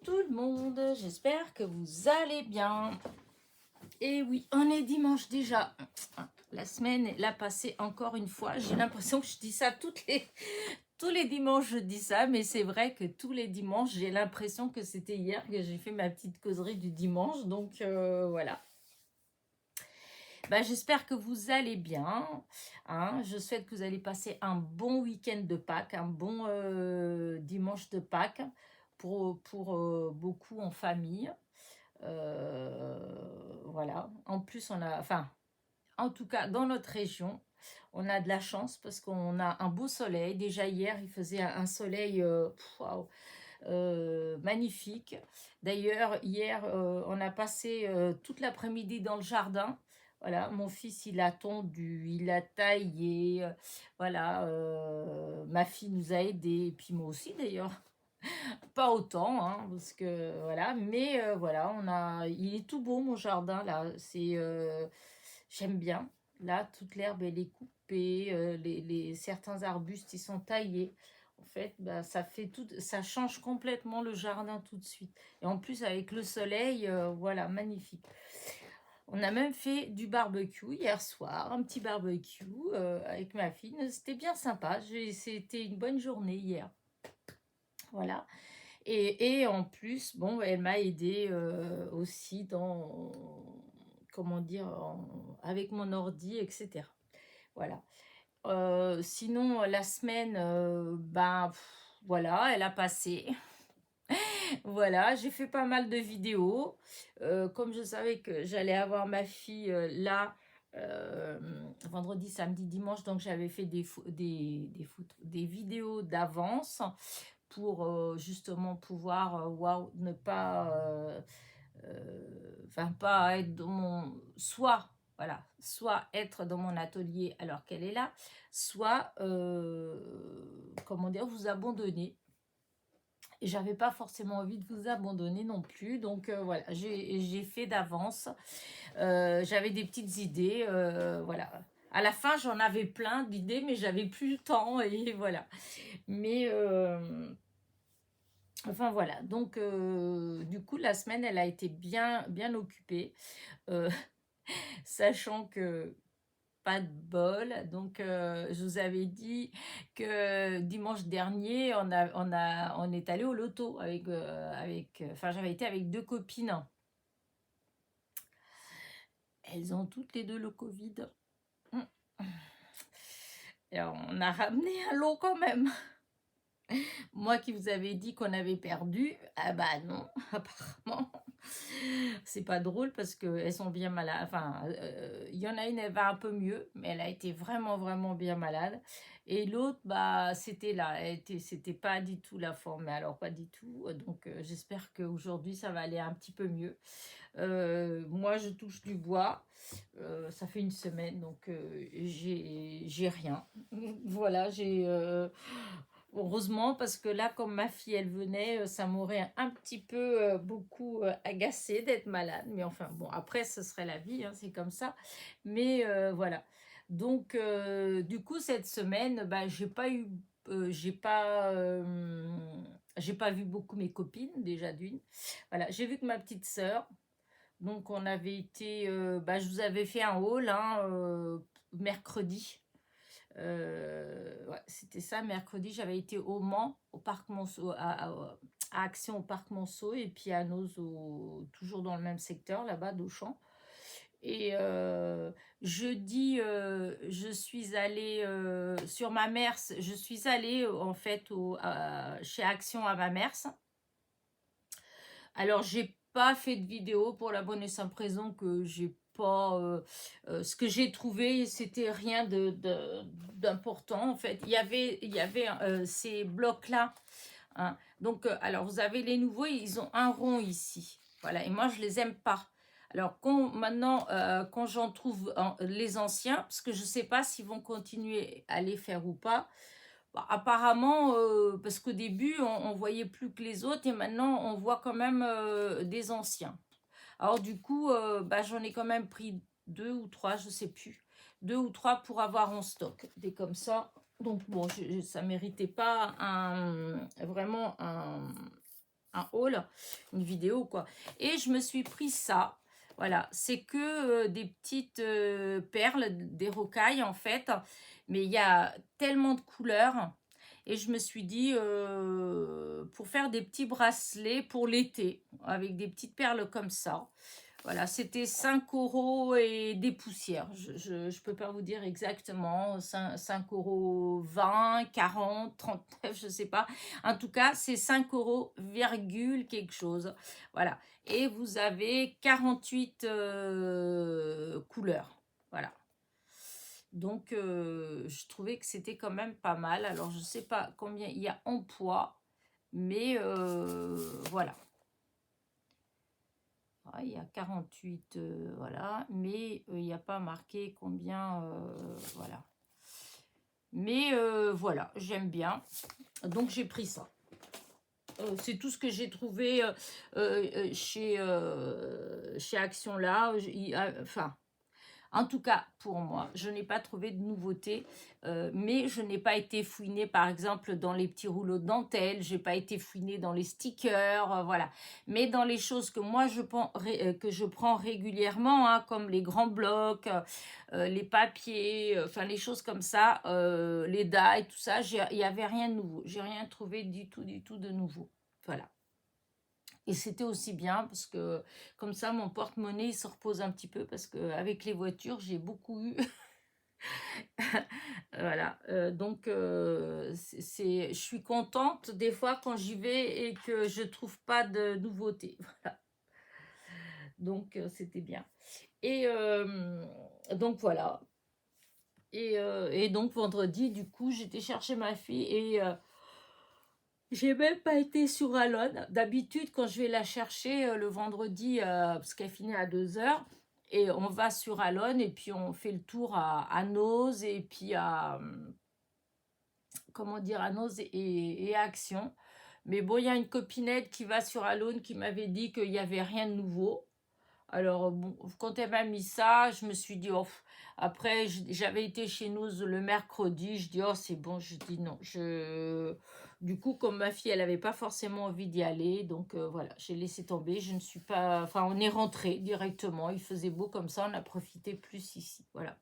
tout le monde, j'espère que vous allez bien. Et oui, on est dimanche déjà. La semaine l'a passée encore une fois. J'ai l'impression que je dis ça tous les dimanches, je dis ça, mais c'est vrai que tous les dimanches, j'ai l'impression que c'était hier que j'ai fait ma petite causerie du dimanche. Donc voilà. J'espère que vous allez bien. Je souhaite que vous allez passer un bon week-end de Pâques, un bon dimanche de Pâques pour beaucoup en famille. Voilà. En plus, en tout cas, dans notre région, on a de la chance parce qu'on a un beau soleil. Déjà hier, il faisait un soleil waouh, magnifique. D'ailleurs, hier, on a passé toute l'après-midi dans le jardin. Voilà, mon fils, il a tondu, il a taillé. Voilà, ma fille nous a aidés, et puis moi aussi d'ailleurs. Pas autant, parce que voilà, mais voilà, il est tout beau mon jardin là. J'aime bien. Là, toute l'herbe elle est coupée, certains arbustes ils sont taillés. En fait, ça change complètement le jardin tout de suite. Et en plus avec le soleil, voilà, magnifique. On a même fait du barbecue hier soir, un petit barbecue avec ma fille. C'était bien sympa. C'était une bonne journée hier. Voilà. Et en plus, bon, elle m'a aidé aussi comment dire, avec mon ordi, etc. Voilà. Sinon, la semaine, voilà, elle a passé. Voilà, j'ai fait pas mal de vidéos. Comme je savais que j'allais avoir ma fille là, vendredi, samedi, dimanche, donc j'avais fait des vidéos d'avance pour justement pouvoir ne pas pas être dans soit être dans mon atelier alors qu'elle est là, soit comment dire, vous abandonner. Et j'avais pas forcément envie de vous abandonner non plus, donc voilà, j'ai fait d'avance. J'avais des petites idées, voilà. À la fin, j'en avais plein d'idées, mais j'avais plus le temps et voilà. Mais enfin voilà, donc du coup la semaine elle a été bien occupée, euh, sachant que pas de bol. Donc je vous avais dit que dimanche dernier on est allé au loto enfin j'avais été avec deux copines. Elles ont toutes les deux le Covid. Et on a ramené un lot quand même. Moi qui vous avais dit qu'on avait perdu, ah bah non, apparemment. C'est pas drôle parce qu'elles sont bien malades. Enfin, il y en a une, elle va un peu mieux, mais elle a été vraiment bien malade. Et l'autre, c'était là. C'était pas du tout la forme, mais alors pas du tout. Donc, j'espère qu'aujourd'hui, ça va aller un petit peu mieux. Moi, je touche du bois. Ça fait une semaine, donc j'ai rien. Voilà, heureusement, parce que là, comme ma fille, elle venait, ça m'aurait un petit peu beaucoup agacée d'être malade. Mais enfin, bon, après, ce serait la vie, c'est comme ça. Mais voilà. Donc, du coup, cette semaine, j'ai pas vu beaucoup mes copines, déjà d'une. Voilà, j'ai vu que ma petite sœur. Donc, on avait été, je vous avais fait un haul, mercredi. Ouais, c'était ça, mercredi, j'avais été au Mans, au Parc Monceau, à Action au Parc Monceau, et puis à Noz, toujours dans le même secteur, là-bas, d'Auchan. Et jeudi, je suis allée sur Mamers, je suis allée en fait chez Action à Mamers. Alors, j'ai pas fait de vidéo pour la bonne et simple raison que j'ai pas ce que j'ai trouvé, c'était rien d'important en fait. Il y avait ces blocs là, donc alors vous avez les nouveaux, ils ont un rond ici, voilà, et moi je les aime pas. Alors maintenant quand j'en trouve les anciens, parce que je sais pas s'ils vont continuer à les faire ou pas. Apparemment, parce qu'au début, on voyait plus que les autres et maintenant, on voit quand même des anciens. Alors du coup, j'en ai quand même pris 2 ou 3, je sais plus. 2 ou 3 pour avoir en stock, des comme ça. Donc bon, ça méritait pas vraiment un un haul, une vidéo quoi. Et je me suis pris ça. Voilà, c'est que des petites perles, des rocailles en fait. Mais il y a tellement de couleurs. Et je me suis dit, pour faire des petits bracelets pour l'été, avec des petites perles comme ça. Voilà, c'était 5 € et des poussières. Je ne peux pas vous dire exactement, 5 € 20, 40, 39, je ne sais pas. En tout cas, c'est 5 € virgule quelque chose. Voilà. Et vous avez 48 couleurs. Voilà. Donc, je trouvais que c'était quand même pas mal. Alors, je ne sais pas combien il y a en poids, mais voilà. Ah, il y a 48, voilà, mais il n'y a pas marqué combien, voilà. Mais voilà, j'aime bien. Donc, j'ai pris ça. C'est tout ce que j'ai trouvé chez Action là. Enfin, en tout cas, pour moi, je n'ai pas trouvé de nouveauté, mais je n'ai pas été fouinée, par exemple, dans les petits rouleaux de dentelle, je n'ai pas été fouinée dans les stickers, voilà. Mais dans les choses que moi, que je prends régulièrement, hein, comme les grands blocs, les papiers, enfin, les choses comme ça, les die, tout ça, il n'y avait rien de nouveau. J'ai rien trouvé du tout de nouveau. Voilà. Et c'était aussi bien parce que comme ça, mon porte-monnaie il se repose un petit peu parce qu'avec les voitures, j'ai beaucoup eu. Voilà. Donc, je suis contente des fois quand j'y vais et que je trouve pas de nouveautés. Voilà. Donc, c'était bien. Et donc, voilà. Et donc, vendredi, du coup, j'étais chercher ma fille et j'ai même pas été sur Alone. D'habitude, quand je vais la chercher le vendredi, parce qu'elle finit à 2 h, et on va sur Alone et puis on fait le tour à Noz et puis à, comment dire, à Noz et à Action. Mais bon, il y a une copinette qui va sur Alone qui m'avait dit qu'il n'y avait rien de nouveau. Alors, bon, quand elle m'a mis ça, je me suis dit, oh, après, j'avais été chez nous le mercredi, je dis, oh, c'est bon, je dis non. Du coup, comme ma fille, elle n'avait pas forcément envie d'y aller, donc voilà, j'ai laissé tomber, je ne suis pas... Enfin, on est rentré directement, il faisait beau comme ça, on a profité plus ici, voilà.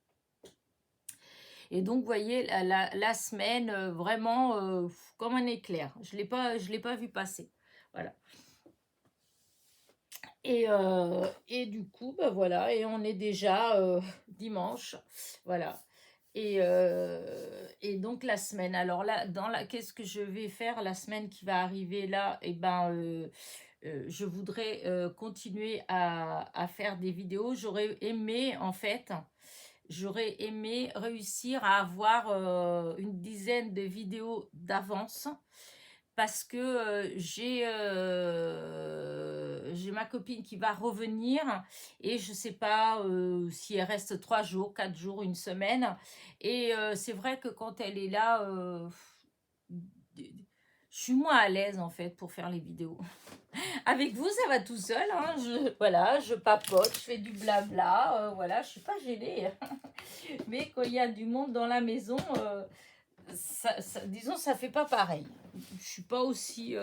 Et donc, vous voyez, la semaine, vraiment, comme un éclair, je l'ai pas vu passer, voilà. Et du coup, bah voilà, et on est déjà dimanche, voilà. Et donc la semaine, alors là, qu'est-ce que je vais faire la semaine qui va arriver là? Eh ben, je voudrais continuer à faire des vidéos. J'aurais aimé réussir à avoir une dizaine de vidéos d'avance parce que j'ai ma copine qui va revenir et je sais pas si elle reste 3 jours, 4 jours, une semaine. Et c'est vrai que quand elle est là, je suis moins à l'aise en fait pour faire les vidéos. Avec vous, ça va tout seul, hein. Voilà, je papote, je fais du blabla, voilà, je suis pas gênée. Mais quand il y a du monde dans la maison, disons, ça fait pas pareil. Je suis pas aussi...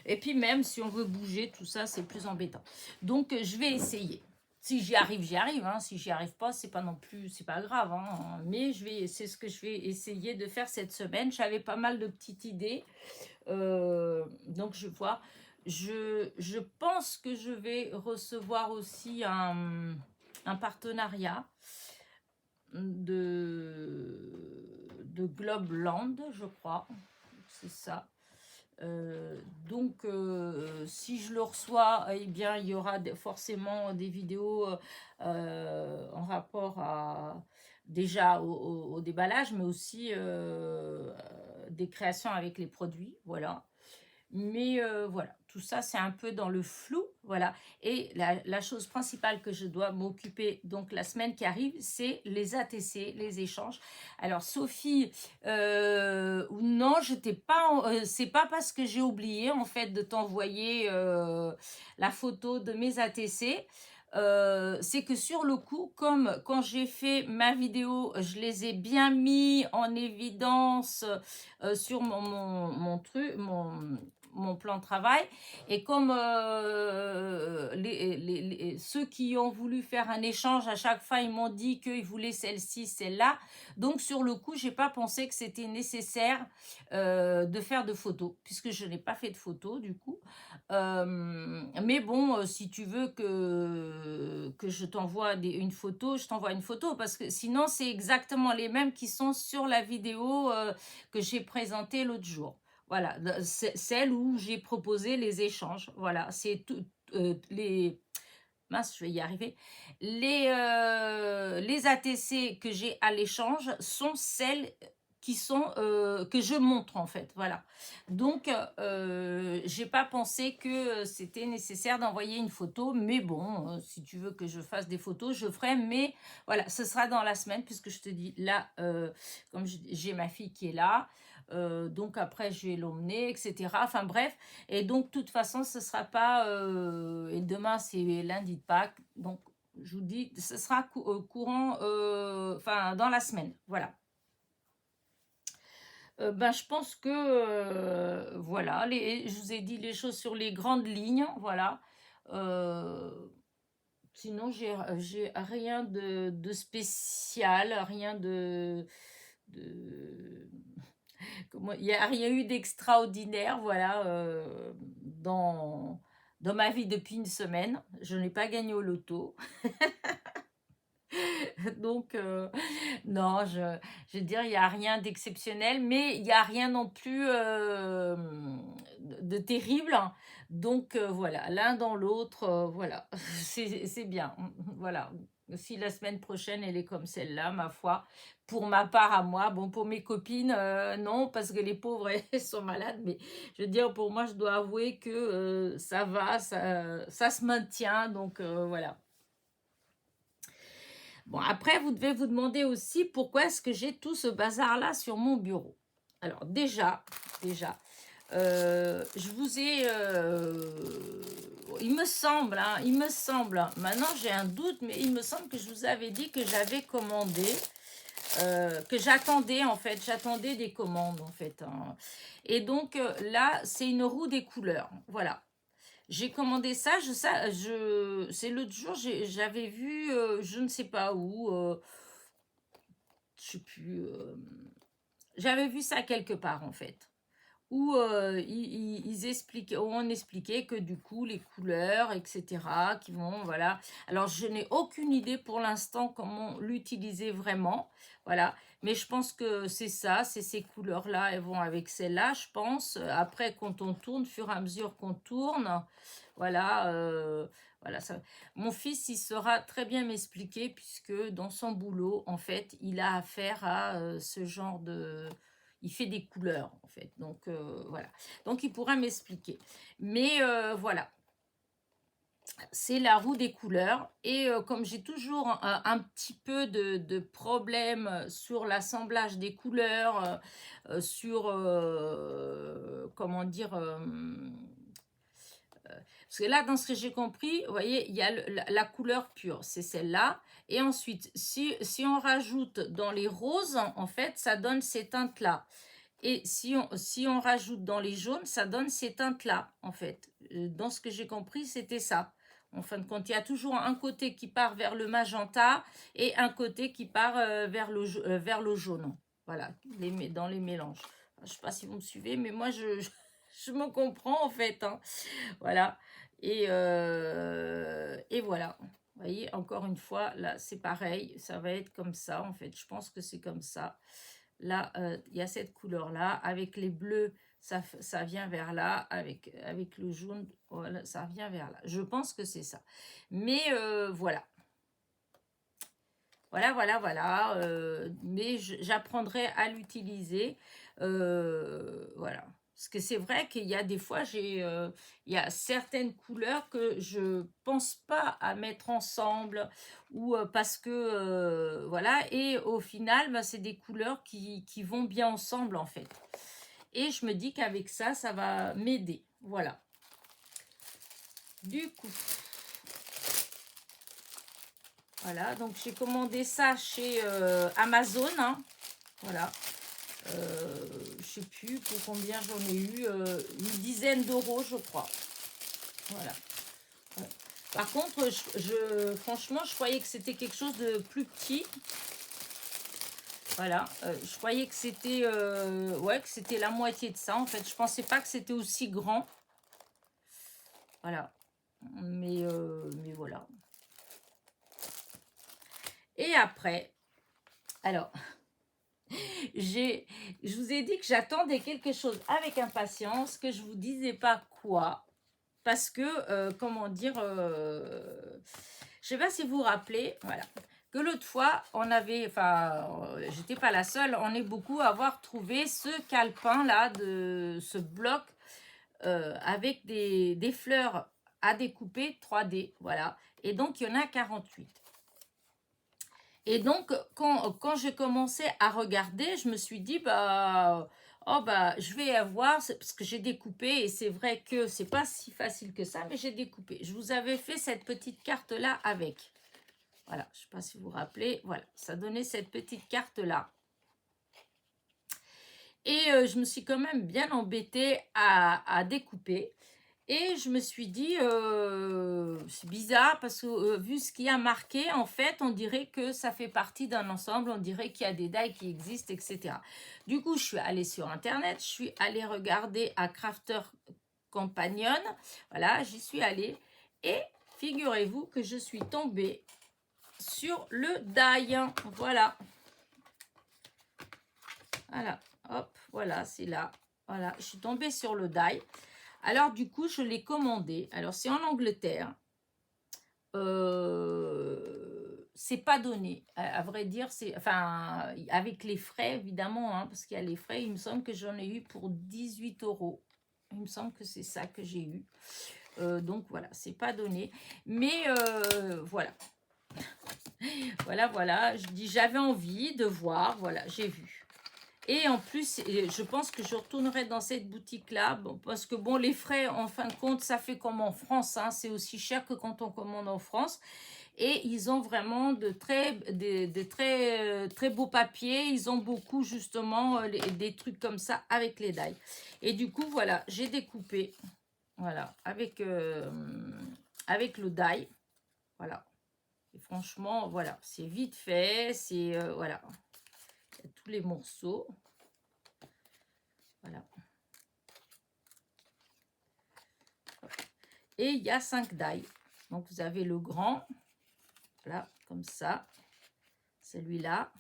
Et puis même, si on veut bouger, tout ça, c'est plus embêtant. Donc, je vais essayer. Si j'y arrive, j'y arrive. Hein. Si j'y arrive pas, c'est pas non plus... C'est pas grave. Hein. Mais c'est ce que je vais essayer de faire cette semaine. J'avais pas mal de petites idées. Donc, je vois. Je pense que je vais recevoir aussi un partenariat de Globeland, je crois. C'est ça. Donc, si je le reçois, eh bien, il y aura forcément des vidéos en rapport déjà au déballage, mais aussi des créations avec les produits. Voilà. Mais voilà, tout ça, c'est un peu dans le flou, voilà. Et la chose principale que je dois m'occuper, donc la semaine qui arrive, c'est les ATC, les échanges. Alors, Sophie, non, je t'ai pas, c'est pas parce que j'ai oublié, en fait, de t'envoyer la photo de mes ATC. C'est que sur le coup, comme quand j'ai fait ma vidéo, je les ai bien mis en évidence sur mon truc, mon plan de travail. Et comme ceux qui ont voulu faire un échange, à chaque fois, ils m'ont dit qu'ils voulaient celle-ci, celle-là. Donc, sur le coup, j'ai pas pensé que c'était nécessaire de faire de photos, puisque je n'ai pas fait de photos, du coup. Mais bon, si tu veux que je t'envoie une photo, je t'envoie une photo, parce que sinon, c'est exactement les mêmes qui sont sur la vidéo que j'ai présentée l'autre jour. Voilà, celle où j'ai proposé les échanges. Voilà, c'est tout, les... Mince, je vais y arriver. Les ATC que j'ai à l'échange sont celles qui sont que je montre en fait. Voilà. Donc, j'ai pas pensé que c'était nécessaire d'envoyer une photo, mais bon, si tu veux que je fasse des photos, je ferai. Mais voilà, ce sera dans la semaine puisque je te dis là, comme j'ai ma fille qui est là. Donc après je vais l'emmener, etc. Enfin bref, et donc de toute façon ce sera pas et demain c'est lundi de Pâques, donc je vous dis ce sera courant enfin dans la semaine, voilà. Ben je pense que voilà, je vous ai dit les choses sur les grandes lignes, voilà. Euh, Sinon j'ai rien de spécial, rien de il n'y a rien eu d'extraordinaire, voilà, dans ma vie depuis une semaine. Je n'ai pas gagné au loto. Donc, non, je veux dire, il n'y a rien d'exceptionnel, mais il n'y a rien non plus de terrible. Donc, voilà, l'un dans l'autre, voilà, c'est bien. Voilà. Si la semaine prochaine, elle est comme celle-là, ma foi, pour ma part à moi, bon, pour mes copines, non, parce que les pauvres, elles sont malades, mais je veux dire, pour moi, je dois avouer que ça va, ça se maintient, donc voilà. Bon, après, vous devez vous demander aussi pourquoi est-ce que j'ai tout ce bazar-là sur mon bureau. Alors, déjà, je vous ai... il me semble, maintenant j'ai un doute, mais il me semble que je vous avais dit que j'avais commandé, que j'attendais en fait, j'attendais des commandes en fait. Hein. Et donc là, c'est une roue des couleurs, voilà. J'ai commandé ça, c'est l'autre jour, j'avais vu, je ne sais pas où, je sais plus, j'avais vu ça quelque part en fait, où ils expliquaient, on expliquait que du coup les couleurs, etc., qui vont, voilà. Alors je n'ai aucune idée pour l'instant comment l'utiliser vraiment, voilà. Mais je pense que c'est ça, c'est ces couleurs-là, elles vont avec celles-là, je pense. Après, quand on tourne, fur et à mesure qu'on tourne, voilà, voilà ça. Mon fils, il saura très bien m'expliquer puisque dans son boulot, en fait, il a affaire à ce genre de... Il fait des couleurs, en fait. Donc, voilà. Donc, il pourra m'expliquer. Mais voilà, c'est la roue des couleurs. Et comme j'ai toujours un petit peu de problème sur l'assemblage des couleurs, sur, comment dire... parce que là, dans ce que j'ai compris, vous voyez, il y a la couleur pure, c'est celle-là. Et ensuite, si on rajoute dans les roses, en fait, ça donne ces teintes-là. Et si on rajoute dans les jaunes, ça donne ces teintes-là, en fait. Dans ce que j'ai compris, c'était ça. En fin de compte, il y a toujours un côté qui part vers le magenta et un côté qui part vers le jaune. Voilà, dans les mélanges. Je ne sais pas si vous me suivez, mais moi, je me comprends, en fait. Hein. Voilà. Et voilà. Vous voyez, encore une fois, là, c'est pareil. Ça va être comme ça, en fait. Je pense que c'est comme ça. Là, il y a cette couleur-là. Avec les bleus, ça vient vers là. Avec le jaune, voilà, ça vient vers là. Je pense que c'est ça. Mais voilà. Voilà. Mais j'apprendrai à l'utiliser. Voilà. Parce que c'est vrai qu'il y a des fois, il y a certaines couleurs que je pense pas à mettre ensemble ou parce que, voilà, et au final, bah, c'est des couleurs qui vont bien ensemble en fait. Et je me dis qu'avec ça, ça va m'aider. Voilà. Du coup, voilà, donc j'ai commandé ça chez Amazon, hein. Voilà. Je sais plus pour combien j'en ai eu, une dizaine d'euros, je crois. Voilà. Ouais. Par contre, franchement, je croyais que c'était quelque chose de plus petit. Voilà, je croyais que c'était ouais, que c'était la moitié de ça. En fait, je pensais pas que c'était aussi grand. Voilà, mais voilà. Et après, alors, je vous ai dit que j'attendais quelque chose avec impatience, que je vous disais pas quoi, parce que comment dire, je sais pas si vous vous rappelez, voilà, que l'autre fois on avait, enfin, j'étais pas la seule, on est beaucoup à avoir trouvé ce calepin là, de ce bloc avec des fleurs à découper 3D, voilà, et donc il y en a 48. Et donc, quand j'ai commencé à regarder, je me suis dit, bah, oh, bah, je vais avoir, parce que j'ai découpé, et c'est vrai que c'est pas si facile que ça, mais j'ai découpé. Je vous avais fait cette petite carte-là avec. Voilà, je ne sais pas si vous vous rappelez. Voilà, ça donnait cette petite carte-là. Et je me suis quand même bien embêtée à découper. Et je me suis dit, c'est bizarre parce que vu ce qui a marqué, en fait, on dirait que ça fait partie d'un ensemble, on dirait qu'il y a des die qui existent, etc. Du coup, je suis allée sur Internet, je suis allée regarder à Crafter Companion, voilà, j'y suis allée et figurez-vous que je suis tombée sur le die, voilà, voilà, hop, voilà, c'est là, voilà, je suis tombée sur le die. Alors, du coup, je l'ai commandé. Alors, c'est en Angleterre. C'est pas donné. À vrai dire, c'est... Enfin, avec les frais, évidemment, hein, parce qu'il y a les frais. Il me semble que j'en ai eu pour 18 euros. Il me semble que c'est ça que j'ai eu. Donc, voilà, c'est pas donné. Mais, voilà. Voilà. Je dis, j'avais envie de voir. Voilà, j'ai vu. Et en plus, je pense que je retournerai dans cette boutique-là, bon, parce que bon, les frais, en fin de compte, ça fait comme en France, hein, c'est aussi cher que quand on commande en France. Et ils ont vraiment très beaux papiers, ils ont beaucoup justement des trucs comme ça avec les die. Et du coup, voilà, j'ai découpé, voilà, avec le die, voilà. Et franchement, voilà, c'est vite fait, c'est, voilà, il y a tous les morceaux. Voilà. Et il y a 5 die. Donc, vous avez le grand, là, comme ça, celui-là.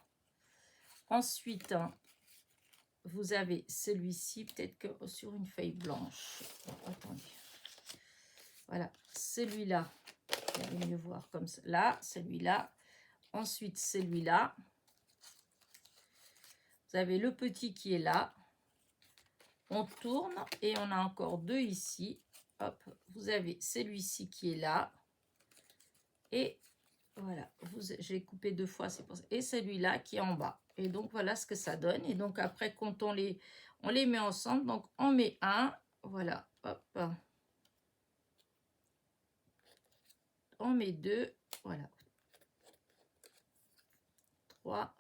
Ensuite, vous avez celui-ci, peut-être que sur une feuille blanche. Attendez. Voilà, celui-là, vous allez mieux voir comme ça. Là, celui-là. Ensuite, celui-là. Vous avez le petit qui est là. On tourne et on a encore deux ici. Hop, vous avez celui-ci qui est là. Et voilà, j'ai coupé deux fois, c'est pour ça. Et celui-là qui est en bas. Et donc, voilà ce que ça donne. Et donc, après, quand on les met ensemble, donc on met un, voilà, hop. On met deux, voilà. 3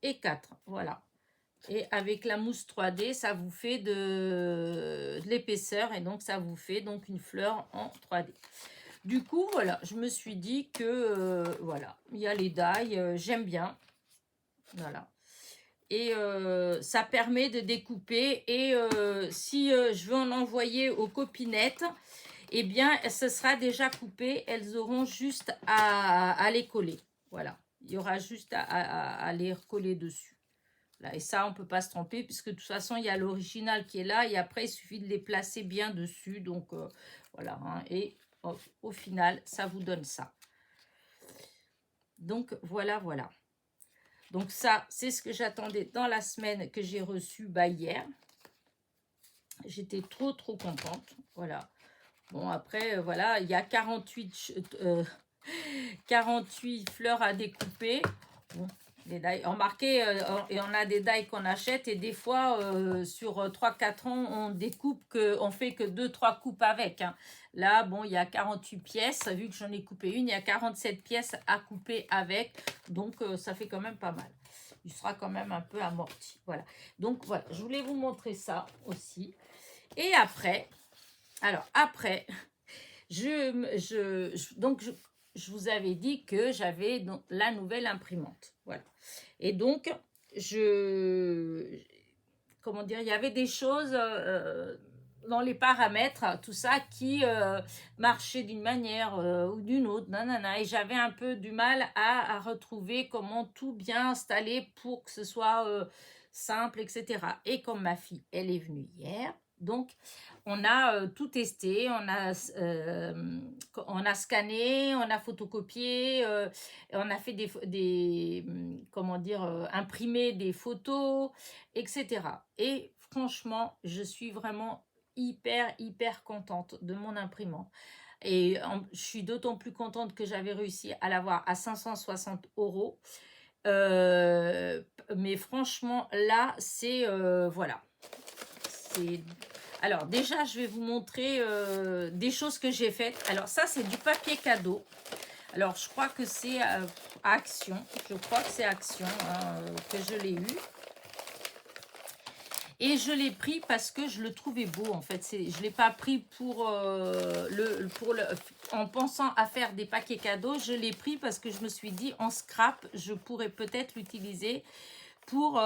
et 4, voilà. Et avec la mousse 3D, ça vous fait de l'épaisseur et donc ça vous fait donc une fleur en 3D. Du coup, voilà, je me suis dit que, voilà, il y a les die, j'aime bien, voilà. Et ça permet de découper et si je veux en envoyer aux copinettes, eh bien, ce sera déjà coupé, elles auront juste à les coller, voilà. Il y aura juste à les recoller dessus. Là, et ça, on ne peut pas se tromper puisque de toute façon, il y a l'original qui est là et après, il suffit de les placer bien dessus. Donc, voilà. Hein, et au final, ça vous donne ça. Donc, voilà. Donc, ça, c'est ce que j'attendais dans la semaine que j'ai reçu hier. J'étais trop contente. Voilà. Bon, après, voilà, il y a 48 fleurs à découper. Bon, les die, remarquez, et on a des die qu'on achète et des fois, sur 3-4 ans, on découpe, on fait que 2-3 coupes avec. Hein. Là, bon, il y a 48 pièces. Vu que j'en ai coupé une, il y a 47 pièces à couper avec. Donc, ça fait quand même pas mal. il sera quand même un peu amorti. Voilà. Donc voilà, je voulais vous montrer ça aussi. Et après, alors après, je vous avais dit que j'avais donc la nouvelle imprimante. Voilà. Et donc, comment dire, il y avait des choses dans les paramètres, tout ça, qui marchaient d'une manière ou d'une autre, nanana, et j'avais un peu du mal à retrouver comment tout bien installer pour que ce soit simple, etc. Et comme ma fille, elle est venue hier, donc on a tout testé, on a scanné, on a photocopié, on a fait comment dire, imprimé des photos, etc. Et franchement, je suis vraiment hyper contente de mon imprimante. Et je suis d'autant plus contente que j'avais réussi à l'avoir à 560 euros. Mais franchement, là, c'est... voilà. C'est... Alors, déjà, je vais vous montrer des choses que j'ai faites. Alors, ça, c'est du papier cadeau. Alors, je crois que c'est Action. Je crois que c'est Action que je l'ai eu. Et je l'ai pris parce que je le trouvais beau, en fait. Je ne l'ai pas pris en pensant à faire des paquets cadeaux. Je l'ai pris parce que je me suis dit, en scrap, je pourrais peut-être l'utiliser pour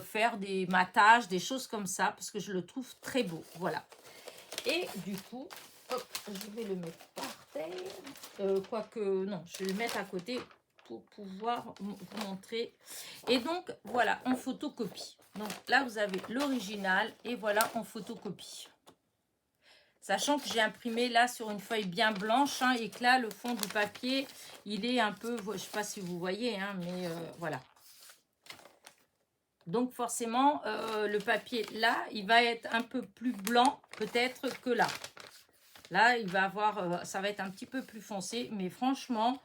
faire des matages, des choses comme ça, parce que je le trouve très beau. Voilà. Et du coup, hop, je vais le mettre par terre. Quoique, non, je vais le mettre à côté pour pouvoir vous montrer. Et donc, voilà, en photocopie. Donc là, vous avez l'original et voilà en photocopie. Sachant que j'ai imprimé là sur une feuille bien blanche et que là, le fond du papier, il est un peu, je ne sais pas si vous voyez, mais voilà. Donc forcément, le papier là, il va être un peu plus blanc peut-être que là. Là, il va avoir, ça va être un petit peu plus foncé, mais franchement,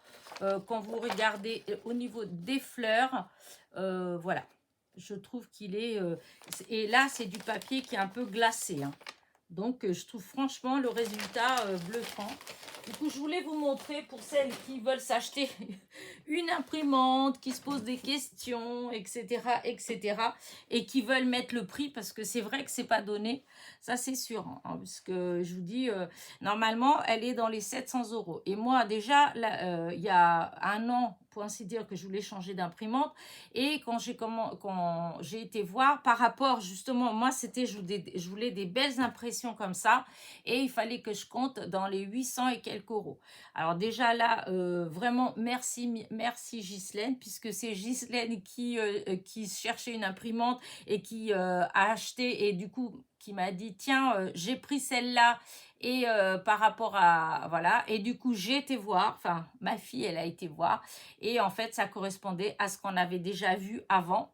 quand vous regardez au niveau des fleurs, voilà, je trouve qu'il est... et là, c'est du papier qui est un peu glacé. Donc, je trouve franchement le résultat bluffant. Du coup, je voulais vous montrer pour celles qui veulent s'acheter une imprimante, qui se posent des questions, etc., et qui veulent mettre le prix, parce que c'est vrai que c'est pas donné, ça c'est sûr, parce que je vous dis, normalement, elle est dans les 700 euros. Et moi, déjà, il y a un an, pour ainsi dire, que je voulais changer d'imprimante, et quand j'ai été voir, par rapport, justement, moi, je voulais des belles impressions comme ça, et il fallait que je compte dans les 800 et quelques euros. Alors déjà là, vraiment merci Ghislaine, puisque c'est Ghislaine qui cherchait une imprimante et qui a acheté, et du coup qui m'a dit tiens, j'ai pris celle-là, et par rapport à voilà, et du coup j'ai été voir, enfin ma fille elle a été voir, et en fait ça correspondait à ce qu'on avait déjà vu avant.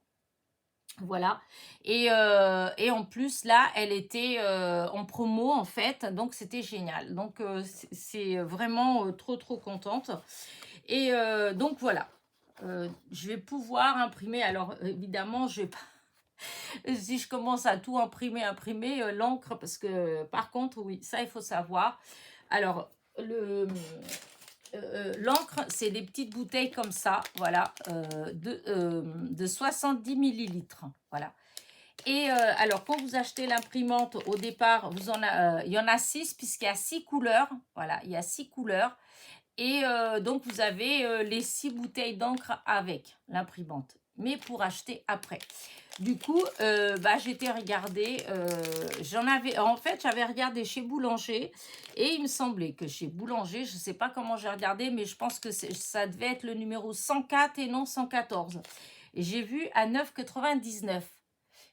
Voilà, et en plus là elle était en promo en fait, donc c'était génial. Donc c'est vraiment trop contente. Et donc voilà, je vais pouvoir imprimer. Alors évidemment je vais pas si je commence à tout imprimer l'encre, parce que par contre oui, ça il faut savoir. Alors l'encre, c'est des petites bouteilles comme ça, voilà, de 70 millilitres, voilà. Et alors, quand vous achetez l'imprimante, au départ, il y en a 6, puisqu'il y a 6 couleurs. Voilà, il y a 6 couleurs. Et donc, vous avez les 6 bouteilles d'encre avec l'imprimante, mais pour acheter après. Du coup, j'étais regardé, en fait, j'avais regardé chez Boulanger, et il me semblait que chez Boulanger, je ne sais pas comment j'ai regardé, mais je pense que ça devait être le numéro 104 et non 114. Et j'ai vu à 9,99.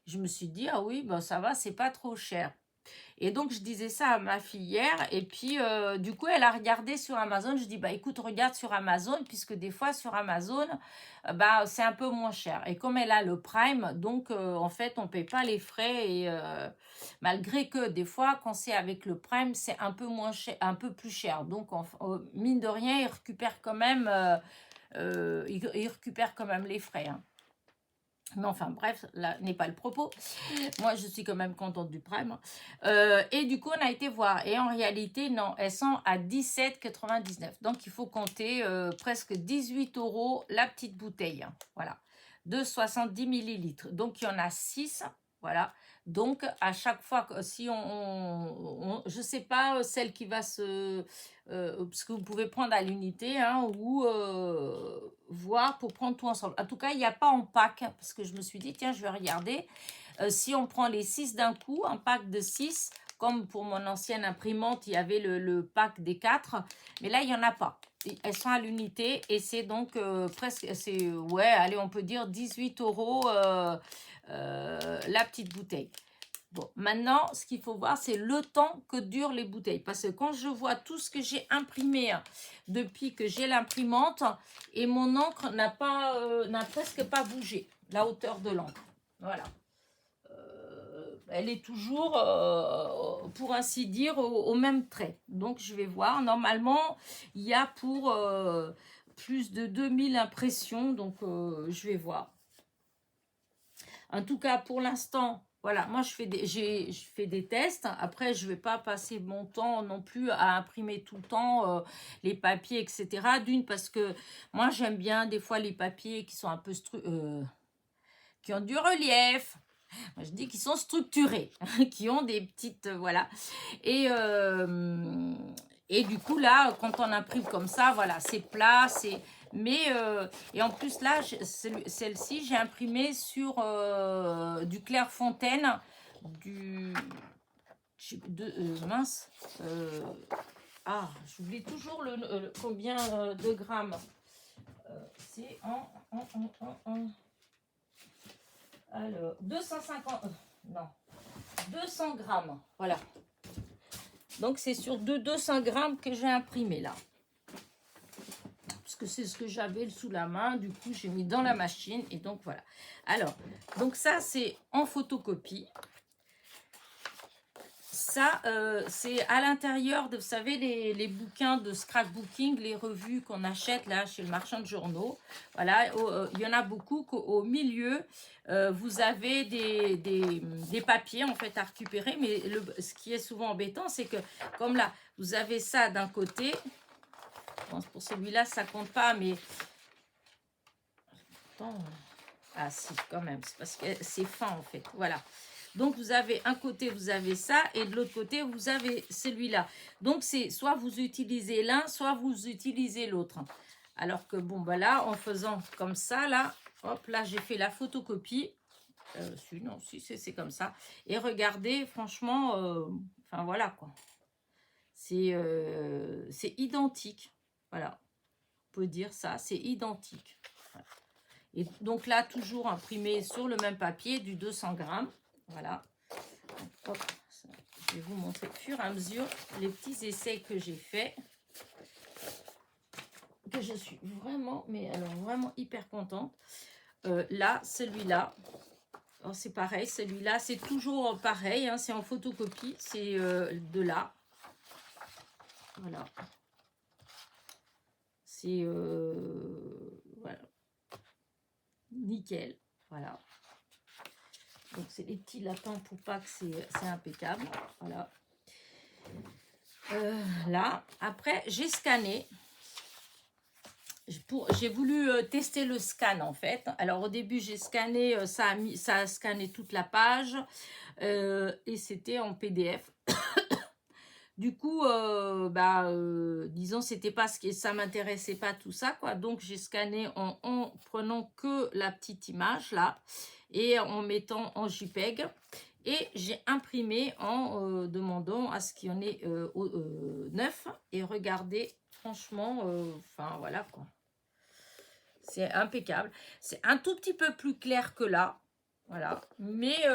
Je me suis dit, ah oui, ça va, c'est pas trop cher. Et donc, je disais ça à ma fille hier, et puis du coup, elle a regardé sur Amazon. Je dis, écoute, regarde sur Amazon, puisque des fois, sur Amazon, c'est un peu moins cher. Et comme elle a le Prime, donc, en fait, on ne paye pas les frais, et malgré que des fois, quand c'est avec le Prime, c'est un peu moins cher, un peu plus cher. Donc, mine de rien, il récupère quand même, il récupère quand même les frais, Mais enfin, bref, là n'est pas le propos. Moi, je suis quand même contente du Prime. Et du coup, on a été voir. Et en réalité, non, elles sont à 17,99. Donc, il faut compter presque 18 euros la petite bouteille. Voilà. de 70 millilitres. Donc, il y en a 6. Voilà. Donc, à chaque fois, si je ne sais pas celle qui va se... parce que vous pouvez prendre à l'unité hein, ou voir pour prendre tout ensemble. En tout cas, il n'y a pas en pack parce que je me suis dit, tiens, je vais regarder. Si on prend les 6 d'un coup, un pack de 6, comme pour mon ancienne imprimante, il y avait le pack des 4. Mais là, il n'y en a pas. Elles sont à l'unité et c'est donc presque, ouais, allez, on peut dire 18 € la petite bouteille. Bon, maintenant, ce qu'il faut voir, c'est le temps que durent les bouteilles. Parce que quand je vois tout ce que j'ai imprimé depuis que j'ai l'imprimante, et mon encre n'a presque pas bougé, la hauteur de l'encre. Voilà. Elle est toujours, pour ainsi dire, au même trait. Donc, je vais voir. Normalement, il y a pour plus de 2000 impressions. Donc, je vais voir. En tout cas, pour l'instant, voilà, moi, je fais des tests. Après, je ne vais pas passer mon temps non plus à imprimer tout le temps les papiers, etc. D'une, parce que moi, j'aime bien des fois les papiers qui sont un peu... qui ont du relief. Je dis qu'ils sont structurés, qui ont des petites... voilà. Et du coup, là, quand on imprime comme ça, voilà, c'est plat, c'est... Mais, et en plus, là, celle-ci, j'ai imprimé sur du Clairefontaine, mince. J'oublie toujours combien de grammes. C'est alors, 250... non, 200 grammes, voilà. Donc, c'est sur 200 grammes que j'ai imprimé, là. Parce que c'est ce que j'avais sous la main. Du coup, j'ai mis dans la machine. Et donc, voilà. Alors, donc ça, c'est en photocopie. Ça, c'est à l'intérieur de, vous savez, les bouquins de scrapbooking, les revues qu'on achète là chez le marchand de journaux. Voilà, il y en a beaucoup qu'au milieu, vous avez des papiers en fait à récupérer. Mais ce qui est souvent embêtant, c'est que comme là, vous avez ça d'un côté. Bon, pour celui-là, ça compte pas, mais... Ah si, quand même, c'est parce que c'est fin en fait. Voilà. Donc, vous avez un côté, vous avez ça, et de l'autre côté, vous avez celui-là. Donc, c'est soit vous utilisez l'un, soit vous utilisez l'autre. Alors que, bon, bah là, en faisant comme ça, là, hop, là, j'ai fait la photocopie. Si, c'est comme ça. Et regardez, franchement, enfin, voilà, quoi. C'est identique. Voilà. On peut dire ça, c'est identique. Voilà. Et donc là, toujours imprimé sur le même papier, du 200 grammes. Voilà. Hop, je vais vous montrer au fur et à mesure les petits essais que j'ai faits. Que je suis vraiment, mais alors vraiment hyper contente. Là, celui-là, c'est pareil. Celui-là, c'est toujours pareil. Hein, c'est en photocopie. C'est de là. Voilà. C'est... voilà. Nickel. Voilà. Donc, c'est les petits lapins pour pas que c'est impeccable. Voilà. Là, après, j'ai scanné. J'ai voulu tester le scan, en fait. Alors, au début, j'ai scanné, ça a scanné toute la page. Et c'était en PDF. Du coup, disons, c'était pas ça m'intéressait pas tout ça, quoi. Donc, j'ai scanné en prenant que la petite image, là. Et en mettant en JPEG. Et j'ai imprimé en demandant à ce qu'il y en ait 9. Et regardez, franchement, enfin voilà quoi. C'est impeccable. C'est un tout petit peu plus clair que là. Voilà. Mais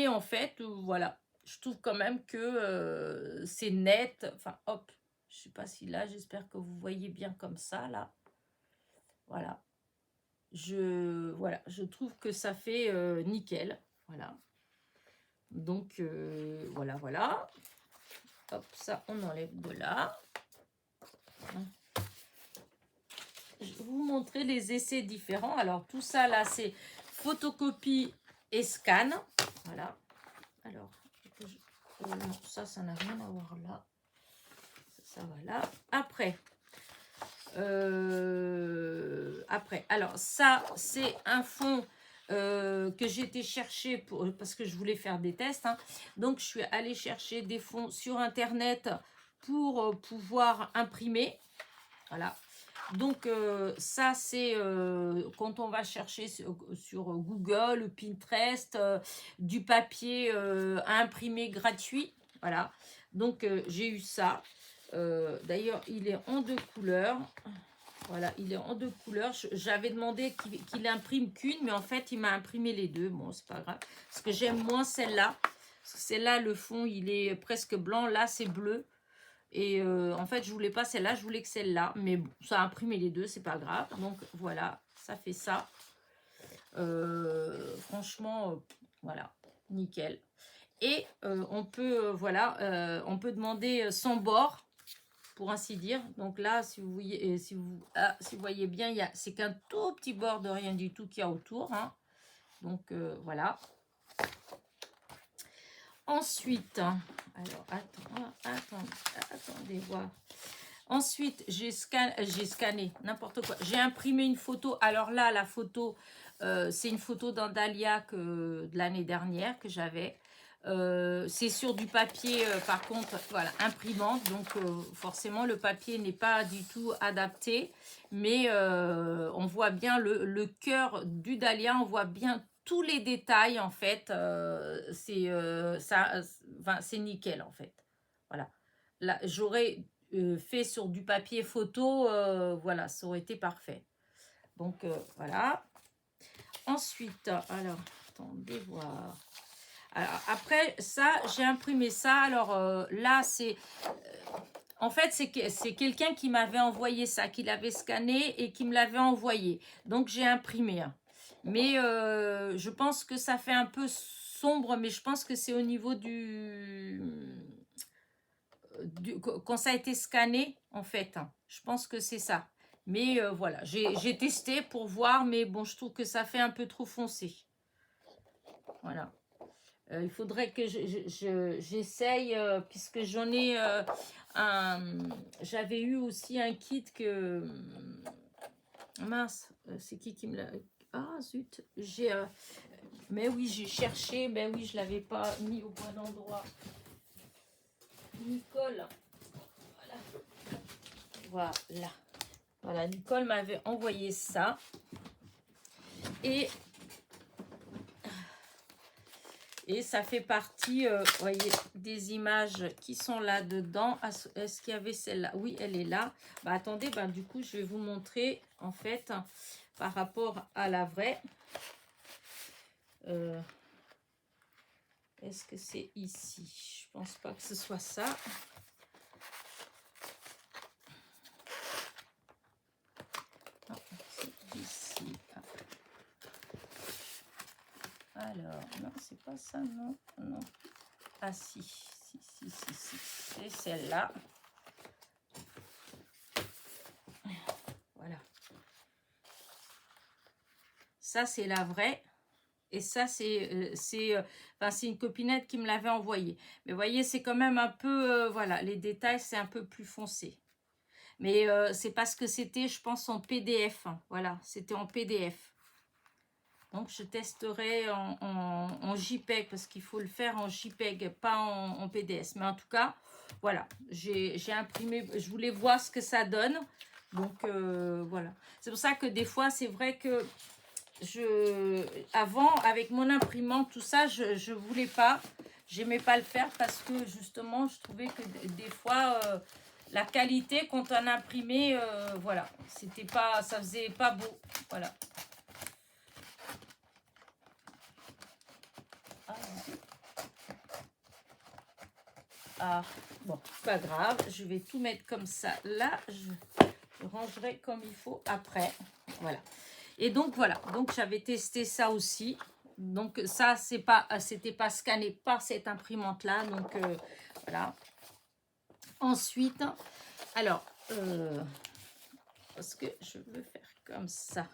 en fait, voilà. Je trouve quand même que c'est net. Enfin, hop. Je sais pas si là, j'espère que vous voyez bien comme ça, là. Voilà. Je trouve que ça fait nickel. Voilà. Donc, voilà. Hop, ça, on enlève de là. Je vais vous montrer les essais différents. Alors, tout ça, là, c'est photocopie et scan. Voilà. Alors, ça n'a rien à voir là. Ça va là. Après, après. Alors, ça, c'est un fond que j'ai été chercher parce que je voulais faire des tests. Hein. Donc, je suis allée chercher des fonds sur Internet pour pouvoir imprimer. Voilà. Donc, ça, c'est quand on va chercher sur Google, Pinterest, du papier à imprimer gratuit. Voilà. Donc, j'ai eu ça. D'ailleurs, il est en 2 couleurs. Voilà, il est en 2 couleurs. J'avais demandé qu'il imprime qu'une, mais en fait, il m'a imprimé les deux. Bon, c'est pas grave. Parce que j'aime moins celle-là. Parce que celle-là, le fond, il est presque blanc. Là, c'est bleu. Et en fait, je voulais pas celle-là, je voulais que celle-là. Mais bon, ça a imprimé les deux, c'est pas grave. Donc, voilà, ça fait ça. Franchement, voilà, nickel. Et on peut, voilà, on peut demander sans bord, pour ainsi dire. Donc là, si vous voyez, si vous voyez bien, c'est qu'un tout petit bord de rien du tout qu'il y a autour. Hein. Donc voilà. Ensuite, alors attendez voir. Ensuite, j'ai scanné n'importe quoi. J'ai imprimé une photo. Alors là, la photo, c'est une photo d'un dahlia de l'année dernière que j'avais. C'est sur du papier, par contre, voilà, imprimante. Donc, forcément, le papier n'est pas du tout adapté. Mais on voit bien le cœur du dahlia. On voit bien tous les détails, en fait. C'est nickel, en fait. Voilà. Là, j'aurais fait sur du papier photo, voilà, ça aurait été parfait. Donc, voilà. Ensuite, alors, attendez voir. Alors, après ça, j'ai imprimé ça. Alors, là, c'est... en fait, c'est quelqu'un qui m'avait envoyé ça, qui l'avait scanné et qui me l'avait envoyé. Donc, j'ai imprimé. Mais je pense que ça fait un peu sombre, mais je pense que c'est au niveau quand ça a été scanné, en fait. Hein. Je pense que c'est ça. Mais voilà, j'ai testé pour voir, mais bon, je trouve que ça fait un peu trop foncé. Voilà. Il faudrait que j'essaye, puisque j'en ai j'avais eu aussi un kit que... mince, c'est qui me l'a... Ah, zut, mais oui, j'ai cherché, mais oui, je ne l'avais pas mis au bon endroit. Nicole, voilà, Nicole m'avait envoyé ça et ça fait partie, voyez, des images qui sont là dedans. Est-ce qu'il y avait celle-là? Oui, elle est là. Bah attendez, bah du coup je vais vous montrer en fait par rapport à la vraie. Est-ce que c'est ici? Je pense pas que ce soit ça. Ici. Alors, non, c'est pas ça, non. Ah, si. C'est celle-là. Voilà. Ça, c'est la vraie. Et ça, c'est une copinette qui me l'avait envoyé. Mais vous voyez, c'est quand même un peu... voilà, les détails, c'est un peu plus foncé. Mais c'est parce que c'était, je pense, en PDF. Hein. Voilà, c'était en PDF. Donc, je testerai en JPEG parce qu'il faut le faire en JPEG, pas en PDF. Mais en tout cas, voilà, j'ai imprimé. Je voulais voir ce que ça donne. Donc, voilà. C'est pour ça que des fois, c'est vrai que avant, avec mon imprimante, tout ça, je voulais pas. J'aimais pas le faire parce que, justement, je trouvais que des fois... la qualité quand on imprimait, voilà, c'était pas, ça faisait pas beau, voilà. Ah, bon, pas grave, je vais tout mettre comme ça. Là, je rangerai comme il faut après, voilà. Et donc voilà, donc j'avais testé ça aussi. Donc ça, c'était pas scanné par cette imprimante là, donc voilà. Ensuite, alors, parce que je veux faire comme ça.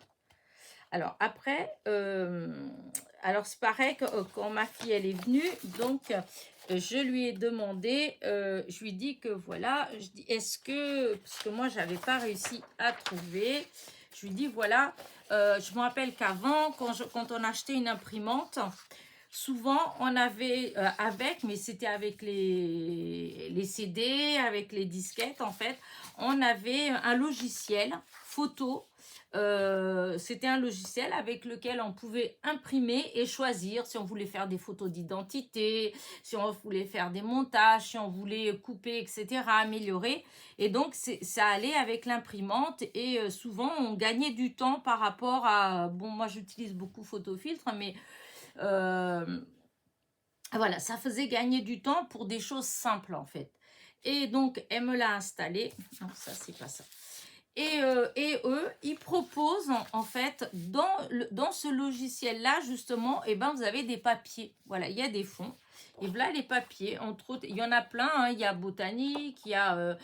Alors après, alors c'est pareil que quand ma fille elle est venue, donc je lui ai demandé, je lui dis que voilà, je dis est-ce que, parce que moi j'avais pas réussi à trouver, Je lui dis, voilà, je me rappelle qu'avant, quand on achetait une imprimante, souvent on avait avec, mais c'était avec les CD, avec les disquettes en fait, on avait un logiciel photo. C'était un logiciel avec lequel on pouvait imprimer et choisir si on voulait faire des photos d'identité, si on voulait faire des montages, si on voulait couper, etc., améliorer. Et donc, ça allait avec l'imprimante et souvent, on gagnait du temps par rapport à... Bon, moi, j'utilise beaucoup Photofiltre, mais euh, voilà, ça faisait gagner du temps pour des choses simples, en fait. Et donc, elle me l'a installé. Non, ça, c'est pas ça. Et eux, ils proposent en fait dans ce logiciel-là, justement, eh ben, vous avez des papiers. Voilà, il y a des fonds. Et voilà les papiers, entre autres, il y en a plein. Hein. Il y a botanique, il y a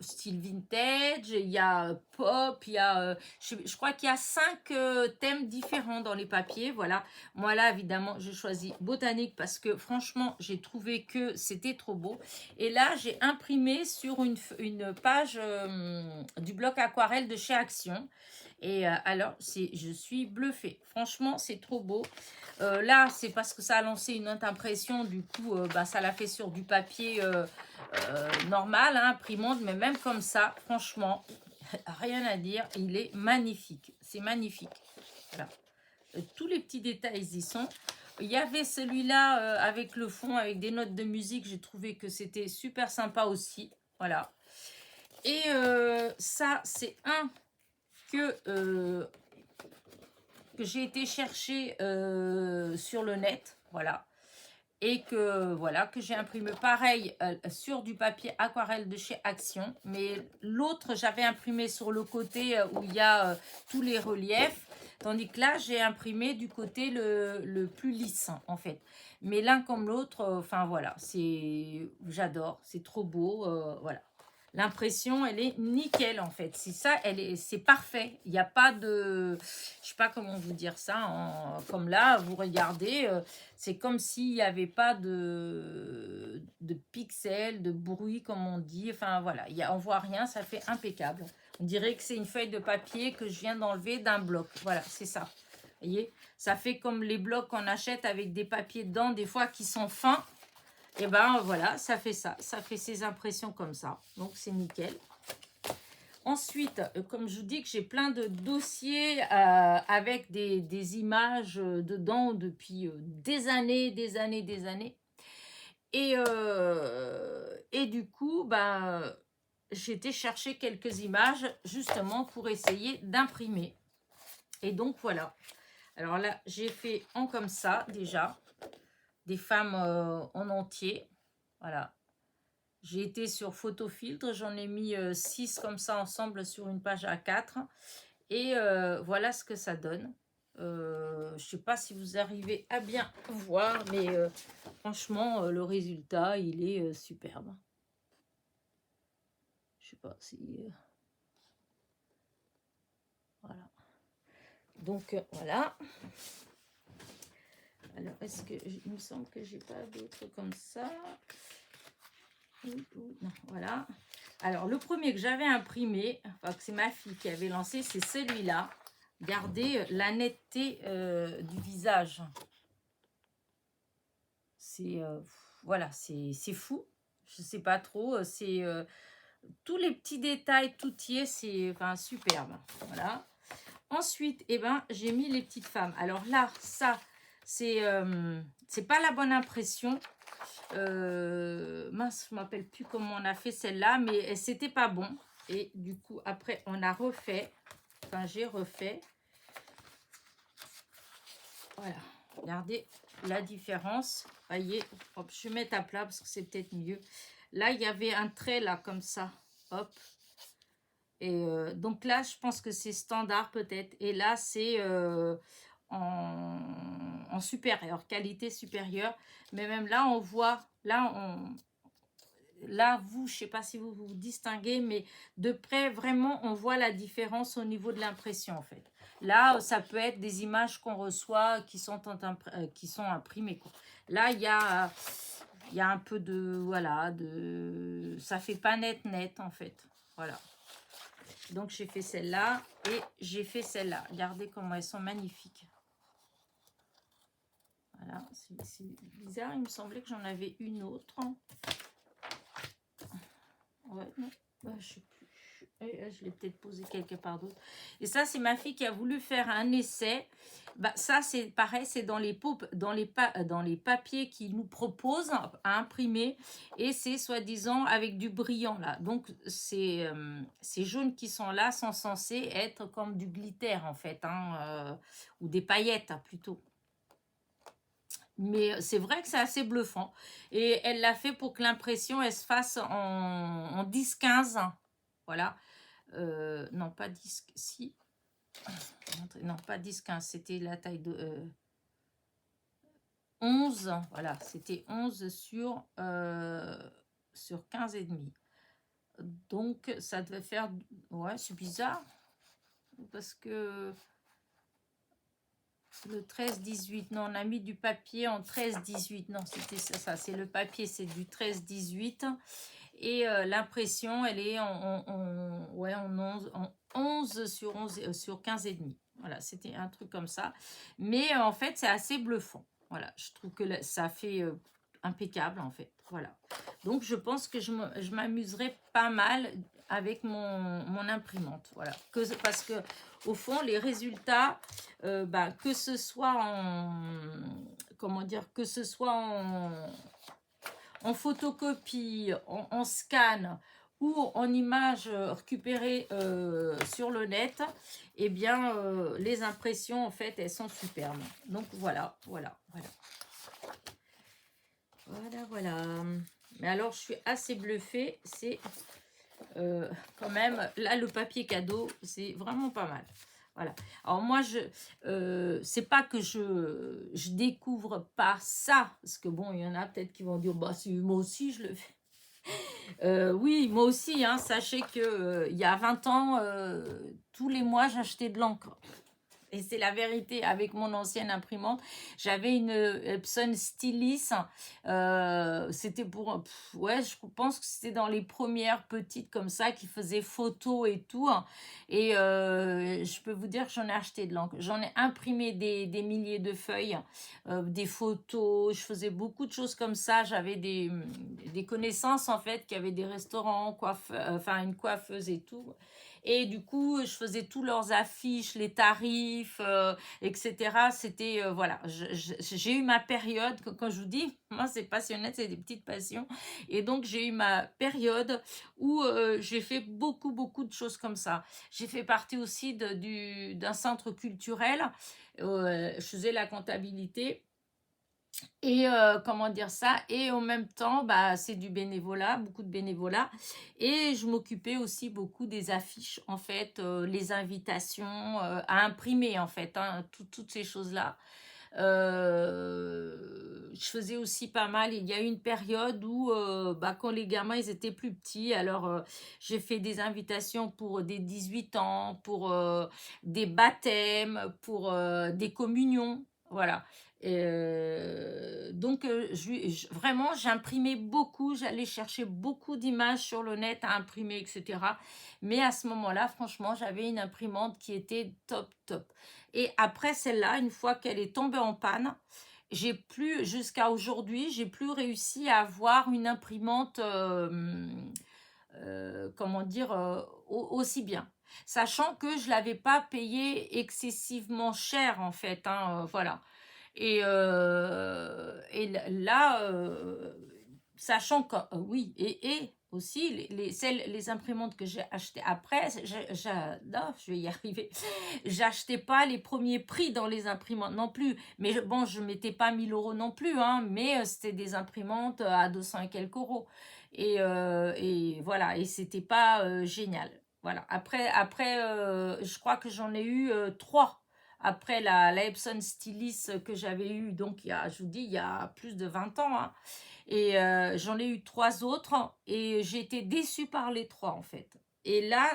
style vintage, il y a pop, il y a, je crois qu'il y a 5 thèmes différents dans les papiers. Voilà, moi là, évidemment, j'ai choisi botanique parce que franchement, j'ai trouvé que c'était trop beau. Et là, j'ai imprimé sur une page du bloc aquarelle de chez Action. Et alors, je suis bluffée. Franchement, c'est trop beau. Là, c'est parce que ça a lancé une autre impression. Du coup, bah, ça l'a fait sur du papier normal, hein, imprimante. Mais même comme ça, franchement, rien à dire. Il est magnifique. C'est magnifique. Voilà. Tous les petits détails y sont. Il y avait celui-là avec le fond, avec des notes de musique. J'ai trouvé que c'était super sympa aussi. Voilà. Et ça, c'est un que j'ai été chercher sur le net. Voilà. Et que j'ai imprimé pareil sur du papier aquarelle de chez Action. Mais l'autre, j'avais imprimé sur le côté où il y a tous les reliefs. Tandis que là, j'ai imprimé du côté le plus lisse, en fait. Mais l'un comme l'autre, enfin voilà, j'adore, c'est trop beau, voilà. L'impression, elle est nickel, en fait. C'est ça, c'est parfait. Il n'y a pas de... Je sais pas comment vous dire ça. Comme là, vous regardez, c'est comme s'il n'y avait pas de pixels, de bruit, comme on dit. Enfin, voilà, on voit rien, ça fait impeccable. On dirait que c'est une feuille de papier que je viens d'enlever d'un bloc. Voilà, c'est ça. Vous voyez, ça fait comme les blocs qu'on achète avec des papiers dedans, des fois qui sont fins. Et ben voilà, ça fait ça. Ça fait ces impressions comme ça. Donc, c'est nickel. Ensuite, comme je vous dis que j'ai plein de dossiers avec des images dedans depuis des années, des années, des années. Et du coup, ben, j'ai été chercher quelques images justement pour essayer d'imprimer. Et donc, voilà. Alors là, j'ai fait en comme ça déjà, des femmes en entier. Voilà. J'ai été sur Photofiltre, j'en ai mis 6 comme ça ensemble sur une page A4. Et voilà ce que ça donne. Je ne sais pas si vous arrivez à bien voir, mais franchement, le résultat, il est superbe. Je ne sais pas si... voilà. Donc, voilà. Alors, il me semble que j'ai pas d'autres comme ça. Non, voilà. Alors, le premier que j'avais imprimé, enfin que c'est ma fille qui avait lancé, c'est celui-là. Regardez la netteté du visage. C'est voilà, c'est fou. Je sais pas trop. C'est tous les petits détails, tout y est, c'est enfin superbe. Voilà. Ensuite, eh ben, j'ai mis les petites femmes. Alors là, ça, c'est pas la bonne impression. Mince, je ne m'appelle plus comment on a fait celle-là, mais c'était pas bon. Et du coup, après, on a refait. Enfin, j'ai refait. Voilà. Regardez la différence. Voyez, hop, je vais mettre à plat parce que c'est peut-être mieux. Là, il y avait un trait là, comme ça. Hop. Et donc là, je pense que c'est standard peut-être. Et là, c'est en supérieur, qualité supérieure. Mais même là, on voit, là, vous, je sais pas si vous vous distinguez, mais de près, vraiment, on voit la différence au niveau de l'impression, en fait. Là, ça peut être des images qu'on reçoit qui sont imprimées, quoi. Là, il y a un peu de, voilà, ça fait pas net, en fait. Voilà. Donc, j'ai fait celle-là et j'ai fait celle-là. Regardez comment elles sont magnifiques. Voilà, c'est bizarre. Il me semblait que j'en avais une autre. Ouais, non, je sais plus. Je l'ai peut-être posé quelque part d'autre. Et ça, c'est ma fille qui a voulu faire un essai. Bah, ça, c'est pareil, c'est dans dans les papiers qu'ils nous proposent à imprimer. Et c'est soi-disant avec du brillant, là. Donc, ces jaunes qui sont là sont censés être comme du glitter, en fait. Ou des paillettes, plutôt. Mais c'est vrai que c'est assez bluffant. Et elle l'a fait pour que l'impression, elle se fasse en 10-15. Voilà. Non, pas 10, si. Non, pas 10-15, c'était la taille de 11. Voilà, c'était 11 sur 15 et demi. Donc, ça devait faire... Ouais, c'est bizarre. Parce que le 13-18, non, on a mis du papier en 13-18. Non, c'était ça, c'est le papier, c'est du 13-18. Et l'impression, elle est ouais, en 11 sur 11 sur 15 et demi. Voilà, c'était un truc comme ça. Mais en fait, c'est assez bluffant. Voilà, je trouve que ça fait impeccable, en fait. Voilà. Donc, je pense que je m'amuserai pas mal avec mon imprimante. Voilà. Parce que, au fond, les résultats, que ce soit comment dire, que ce soit en photocopie, en scan ou en image récupérée sur le net, eh bien, les impressions, en fait, elles sont superbes. Donc, voilà. Mais alors, je suis assez bluffée. C'est quand même, là, le papier cadeau, c'est vraiment pas mal. Voilà. Alors moi, c'est pas que je découvre pas ça, parce que bon, il y en a peut-être qui vont dire, bah, moi aussi, je le fais. Oui, moi aussi, hein, sachez que il y a 20 ans, tous les mois, j'achetais de l'encre. Et c'est la vérité, avec mon ancienne imprimante, j'avais une Epson Stylus. C'était pour, ouais, je pense que c'était dans les premières petites comme ça qui faisaient photo et tout. Et je peux vous dire que j'en ai acheté de l'encre. J'en ai imprimé des milliers de feuilles, des photos. Je faisais beaucoup de choses comme ça. J'avais des connaissances en fait qui avaient des restaurants, enfin une coiffeuse et tout. Et du coup, je faisais tous leurs affiches, les tarifs, etc. C'était, voilà, j'ai eu ma période, quand je vous dis, moi c'est passionnette, c'est des petites passions. Et donc, j'ai eu ma période où j'ai fait beaucoup de choses comme ça. J'ai fait partie aussi d'un centre culturel. Je faisais la comptabilité. Et comment dire ça, et en même temps c'est du bénévolat, beaucoup de bénévolat, et je m'occupais aussi beaucoup des affiches en fait, les invitations à imprimer en fait, hein, toutes ces choses là. Je faisais aussi pas mal. Il y a eu une période où quand les gamins ils étaient plus petits, alors j'ai fait des invitations pour des 18 ans, pour des baptêmes, pour des communions, voilà. Donc vraiment j'imprimais beaucoup, j'allais chercher beaucoup d'images sur le net à imprimer, etc. Mais à ce moment-là, franchement, j'avais une imprimante qui était top. Et après celle-là, une fois qu'elle est tombée en panne, jusqu'à aujourd'hui, j'ai plus réussi à avoir une imprimante, comment dire, aussi bien. Sachant que je l'avais pas payé excessivement cher en fait, hein, voilà. Et là, sachant que, oui, et aussi les imprimantes que j'ai achetées après, non, je vais y arriver, j'achetais pas les premiers prix dans les imprimantes non plus, mais bon, je mettais pas 1000 € non plus, hein, mais c'était des imprimantes à 200 et quelques euros, et voilà, et c'était pas génial, voilà. Après je crois que j'en ai eu 3 après la Epson Stylus que j'avais eu, donc je vous dis, il y a plus de 20 ans, hein. Et j'en ai eu 3 autres et j'ai été déçue par les 3 en fait. Et là,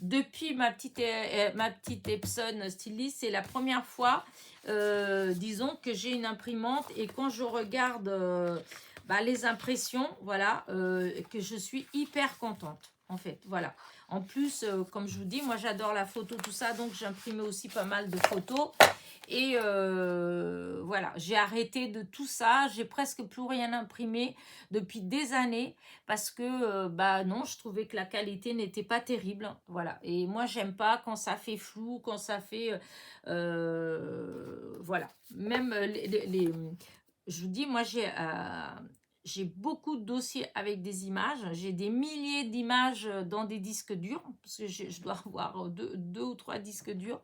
depuis ma petite Epson Stylus, c'est la première fois, disons, que j'ai une imprimante, et quand je regarde les impressions, voilà, que je suis hyper contente. en fait, voilà. En plus, comme je vous dis, moi j'adore la photo, tout ça, donc j'imprimais aussi pas mal de photos. Et voilà, j'ai arrêté de tout ça, j'ai presque plus rien imprimé depuis des années parce que bah non, je trouvais que la qualité n'était pas terrible, voilà. Et moi j'aime pas quand ça fait flou, quand ça fait voilà. Même je vous dis, moi j'ai beaucoup de dossiers avec des images. J'ai des milliers d'images dans des disques durs, parce que je dois avoir deux ou trois disques durs.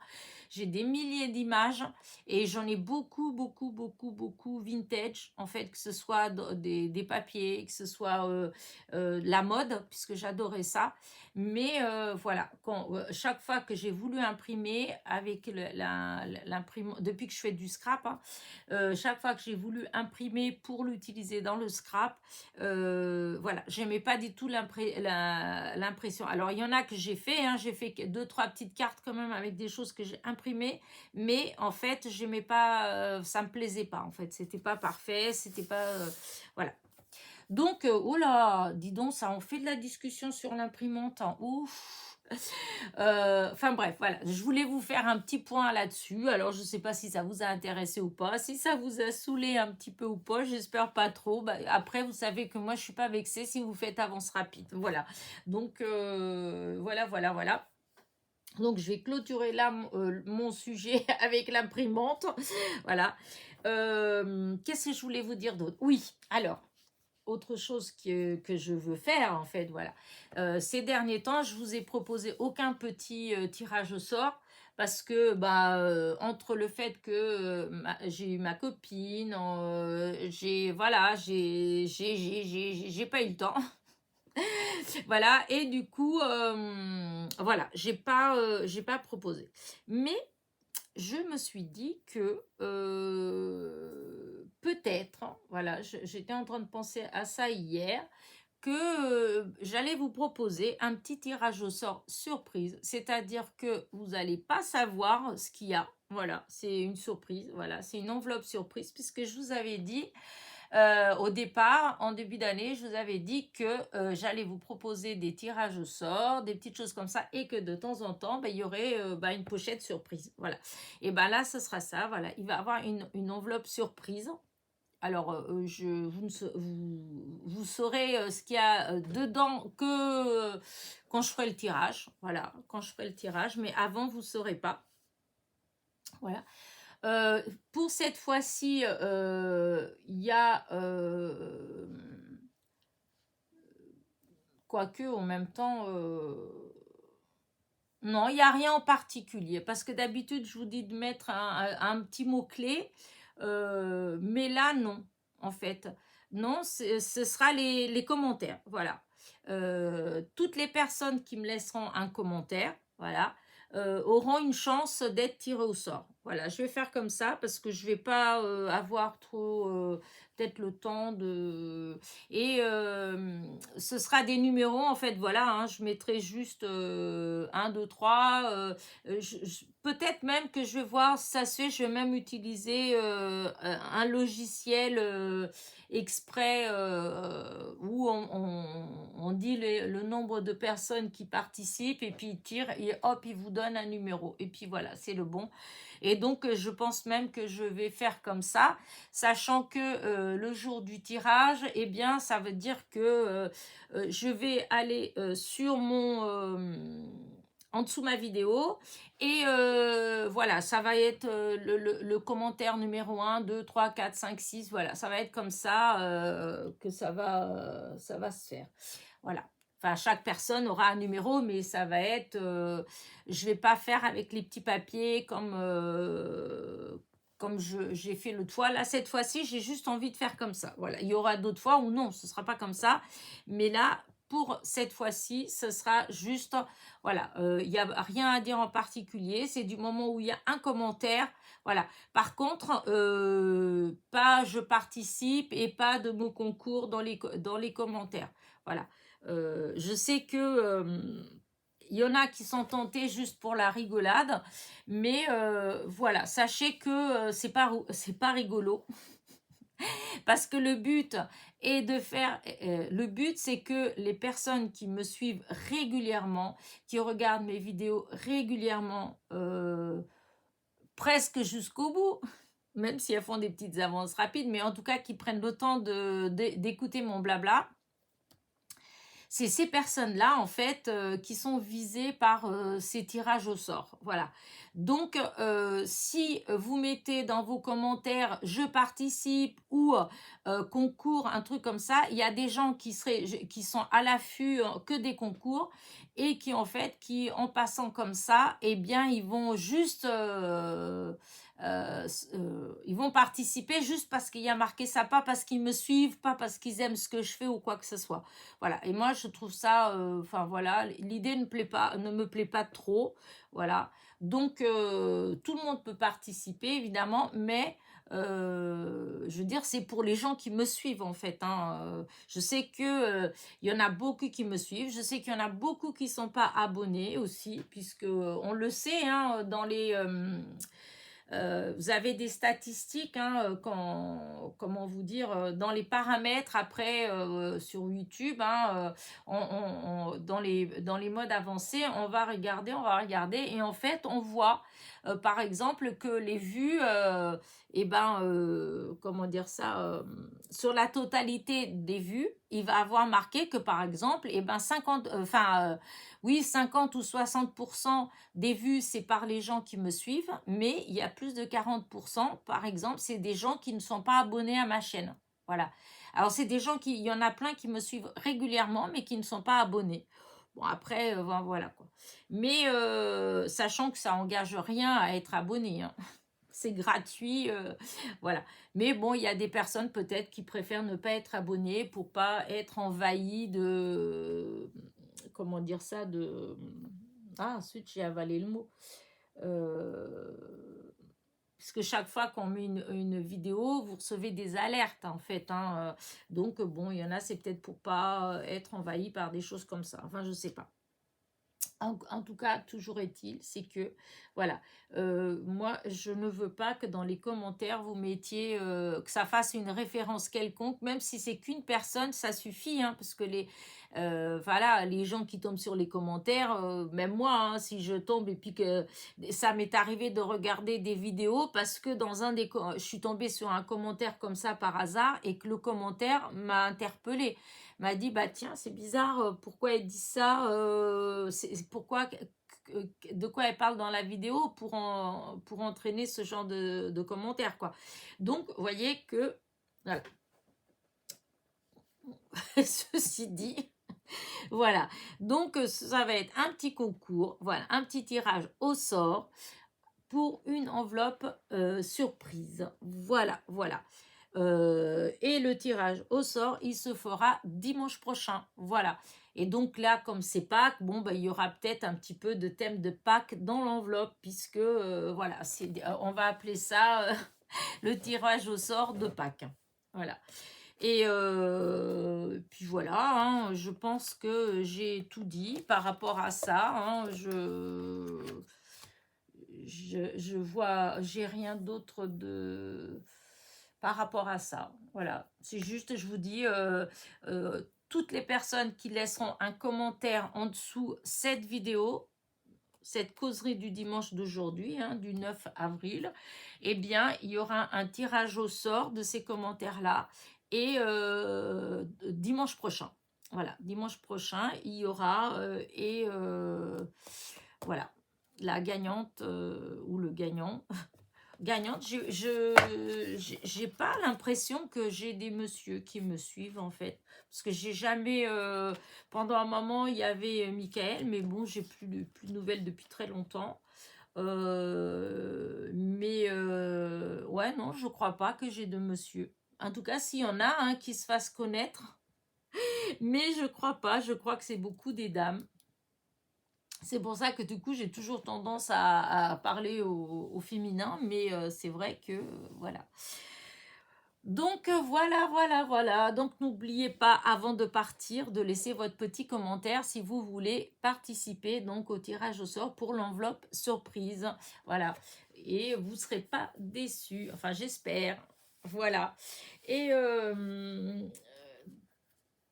J'ai des milliers d'images et j'en ai beaucoup, beaucoup, beaucoup, beaucoup vintage, en fait, que ce soit des papiers, que ce soit la mode, puisque j'adorais ça. Mais voilà, chaque fois que j'ai voulu imprimer avec l'imprimante, depuis que je fais du scrap, hein, chaque fois que j'ai voulu imprimer pour l'utiliser dans le scrap, voilà, j'aimais pas du tout l'impression. Alors, il y en a que j'ai fait, hein, j'ai fait deux, trois petites cartes quand même avec des choses que j'ai imprimées, mais en fait, j'aimais pas, ça me plaisait pas, en fait, c'était pas parfait, c'était pas, voilà. Donc, oh là, dis donc, ça en fait de la discussion sur l'imprimante, hein, ouf. Enfin bref, voilà, je voulais vous faire un petit point là-dessus. Alors, je ne sais pas si ça vous a intéressé ou pas, si ça vous a saoulé un petit peu ou pas, j'espère pas trop. Bah, après, vous savez que moi, je suis pas vexée si vous faites avance rapide. Voilà. Donc, voilà, voilà, voilà. Donc, je vais clôturer là mon sujet avec l'imprimante. Voilà. Qu'est-ce que je voulais vous dire d'autre? Oui, alors, autre chose que je veux faire, en fait, voilà. Ces derniers temps, je vous ai proposé aucun petit tirage au sort parce que bah, entre le fait que j'ai eu ma copine, voilà, j'ai pas eu le temps. Voilà, et du coup, voilà, j'ai pas proposé. Mais je me suis dit que peut-être, hein, voilà, j'étais en train de penser à ça hier, que j'allais vous proposer un petit tirage au sort surprise, c'est-à-dire que vous n'allez pas savoir ce qu'il y a. Voilà, c'est une surprise, voilà, c'est une enveloppe surprise, puisque je vous avais dit au départ, en début d'année, je vous avais dit que j'allais vous proposer des tirages au sort, des petites choses comme ça, et que de temps en temps, il y aurait une pochette surprise. Voilà. Et ben là, ce sera ça. Voilà. Il va y avoir une enveloppe surprise. Alors, vous saurez ce qu'il y a dedans que quand je ferai le tirage. Voilà, quand je ferai le tirage. Mais avant, vous ne saurez pas. Voilà. Pour cette fois-ci, il y a quoique en même temps, non, il n'y a rien en particulier parce que d'habitude, je vous dis de mettre un petit mot-clé, mais là, non, en fait. Non, ce sera les commentaires, voilà. Toutes les personnes qui me laisseront un commentaire, voilà, auront une chance d'être tirées au sort. Voilà, je vais faire comme ça parce que je vais pas avoir trop peut-être le temps de... Et ce sera des numéros, en fait, voilà, hein, je mettrai juste 1, 2, 3. Peut-être même que je vais voir, ça se fait, je vais même utiliser un logiciel exprès où on dit le nombre de personnes qui participent et puis il tire et hop, il vous donne un numéro. Et puis voilà, c'est le bon. Et donc, je pense même que je vais faire comme ça, sachant que le jour du tirage, eh bien, ça veut dire que je vais aller sur en dessous ma vidéo et voilà, ça va être le commentaire numéro 1, 2, 3, 4, 5, 6, voilà, ça va être comme ça que ça va se faire. Voilà. Enfin, chaque personne aura un numéro, mais ça va être... je ne vais pas faire avec les petits papiers comme j'ai fait l'autre fois. Là, cette fois-ci, j'ai juste envie de faire comme ça. Voilà. Il y aura d'autres fois où non, ce ne sera pas comme ça. Mais là, pour cette fois-ci, ce sera juste... Voilà, il n'y a rien à dire en particulier. C'est du moment où il y a un commentaire. Voilà. Par contre, pas je participe et pas de mots concours dans les commentaires. Voilà. Je sais que il y en a qui sont tentés juste pour la rigolade, mais voilà, sachez que c'est pas rigolo. Parce que le but est de faire, le but c'est que les personnes qui me suivent régulièrement, qui regardent mes vidéos régulièrement, presque jusqu'au bout, même si elles font des petites avances rapides, mais en tout cas qui prennent le temps d'écouter mon blabla, c'est ces personnes-là, en fait, qui sont visées par ces tirages au sort. Voilà. Donc, si vous mettez dans vos commentaires «je participe» ou «concours», un truc comme ça, il y a des gens qui sont à l'affût que des concours et qui, en fait, en passant comme ça, eh bien, ils vont juste... ils vont participer juste parce qu'il y a marqué ça, pas parce qu'ils me suivent, pas parce qu'ils aiment ce que je fais ou quoi que ce soit. Voilà. Et moi, je trouve ça, enfin voilà, l'idée ne me plaît pas trop. Voilà. Donc, tout le monde peut participer, évidemment, mais je veux dire, c'est pour les gens qui me suivent, en fait. Hein. Je sais que il y en a beaucoup qui me suivent. Je sais qu'il y en a beaucoup qui ne sont pas abonnés aussi, puisque on le sait, hein, dans les... vous avez des statistiques, hein, comment vous dire, dans les paramètres après sur YouTube, hein, dans les modes avancés, on va regarder, et en fait, on voit par exemple que les vues, eh ben, comment dire ça, sur la totalité des vues, il va avoir marqué que par exemple, eh ben 50, oui, 50 ou 60% des vues, c'est par les gens qui me suivent, mais il y a plus de 40%, par exemple, c'est des gens qui ne sont pas abonnés à ma chaîne. Voilà. Alors, c'est des gens il y en a plein qui me suivent régulièrement, mais qui ne sont pas abonnés. Bon, après, voilà quoi. Mais sachant que ça engage rien à être abonné, hein. C'est gratuit, voilà. Mais bon, il y a des personnes peut-être qui préfèrent ne pas être abonnées pour pas être envahies de, comment dire ça, ah, ensuite j'ai avalé le mot. Parce que chaque fois qu'on met une vidéo, vous recevez des alertes en fait. Hein. Donc bon, il y en a, c'est peut-être pour pas être envahi par des choses comme ça. Enfin, je sais pas. En tout cas, toujours est-il, c'est que, voilà, moi, je ne veux pas que dans les commentaires, vous mettiez, que ça fasse une référence quelconque, même si c'est qu'une personne, ça suffit, hein, parce que voilà, les gens qui tombent sur les commentaires, même moi, hein, si je tombe et puis que ça m'est arrivé de regarder des vidéos parce que je suis tombée sur un commentaire comme ça par hasard et que le commentaire m'a interpellée, m'a dit bah tiens c'est bizarre, pourquoi elle dit ça, pourquoi, de quoi elle parle dans la vidéo pour entraîner ce genre de commentaires quoi. Donc vous voyez que voilà. Ceci dit, voilà, donc ça va être un petit concours, voilà, un petit tirage au sort pour une enveloppe surprise, voilà, voilà. Et le tirage au sort, il se fera dimanche prochain. Voilà. Et donc là, comme c'est Pâques, bon, bah, il y aura peut-être un petit peu de thème de Pâques dans l'enveloppe, puisque, voilà, on va appeler ça le tirage au sort de Pâques. Voilà. Et puis voilà, hein, je pense que j'ai tout dit par rapport à ça. Hein, je vois, j'ai rien d'autre par rapport à ça. Voilà, c'est juste, je vous dis, toutes les personnes qui laisseront un commentaire en dessous cette vidéo, cette causerie du dimanche d'aujourd'hui, hein, du 9 avril, eh bien, il y aura un tirage au sort de ces commentaires-là et dimanche prochain. Voilà, dimanche prochain, il y aura voilà, la gagnante ou le gagnant. Gagnante, j'ai pas l'impression que j'ai des messieurs qui me suivent en fait. Parce que j'ai jamais. Pendant un moment, il y avait Michael, mais bon, j'ai plus de nouvelles depuis très longtemps. Ouais, non, je crois pas que j'ai de monsieur. En tout cas, s'il y en a un qui se fasse connaître, mais je crois pas. Je crois que c'est beaucoup des dames. C'est pour ça que du coup, j'ai toujours tendance à parler au féminin, mais c'est vrai que voilà. Donc voilà, voilà, voilà. Donc n'oubliez pas, avant de partir, de laisser votre petit commentaire si vous voulez participer donc au tirage au sort pour l'enveloppe surprise. Voilà. Et vous ne serez pas déçus. Enfin, j'espère. Voilà. Et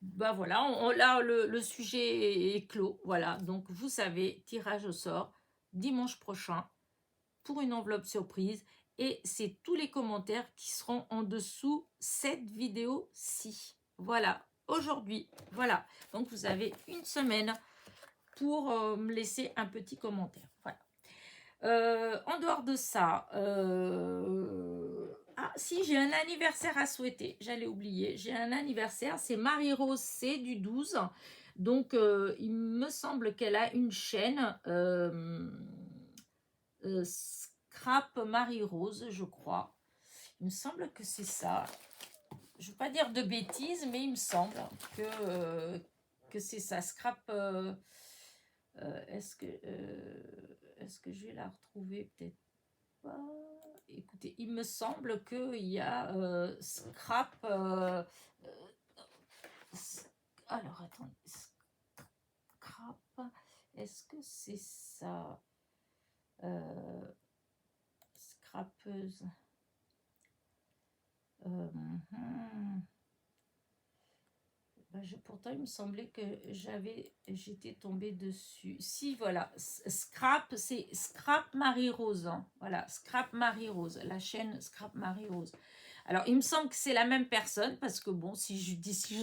bah voilà, là, le sujet est clos. Voilà, donc vous savez, tirage au sort dimanche prochain pour une enveloppe surprise. Et c'est tous les commentaires qui seront en dessous cette vidéo-ci. Voilà, aujourd'hui. Voilà, donc vous avez une semaine pour me laisser un petit commentaire. Voilà. En dehors de ça, ah si, j'ai un anniversaire à souhaiter, j'allais oublier, j'ai un anniversaire, c'est Marie-Rose C du 12, donc il me semble qu'elle a une chaîne Scrap Marie-Rose, je crois, il me semble que c'est ça, je ne veux pas dire de bêtises, mais il me semble que c'est ça, Scrap... est-ce que je vais la retrouver? Peut-être pas. Écoutez, il me semble qu'il y a Scrap. Alors, attendez. Scrap. Est-ce que c'est ça? Scrapeuse. Pourtant, il me semblait que j'étais tombée dessus. Si, voilà, Scrap, c'est Scrap Marie-Rose. Hein. Voilà, Scrap Marie-Rose, la chaîne Scrap Marie-Rose. Alors, il me semble que c'est la même personne, parce que bon, si je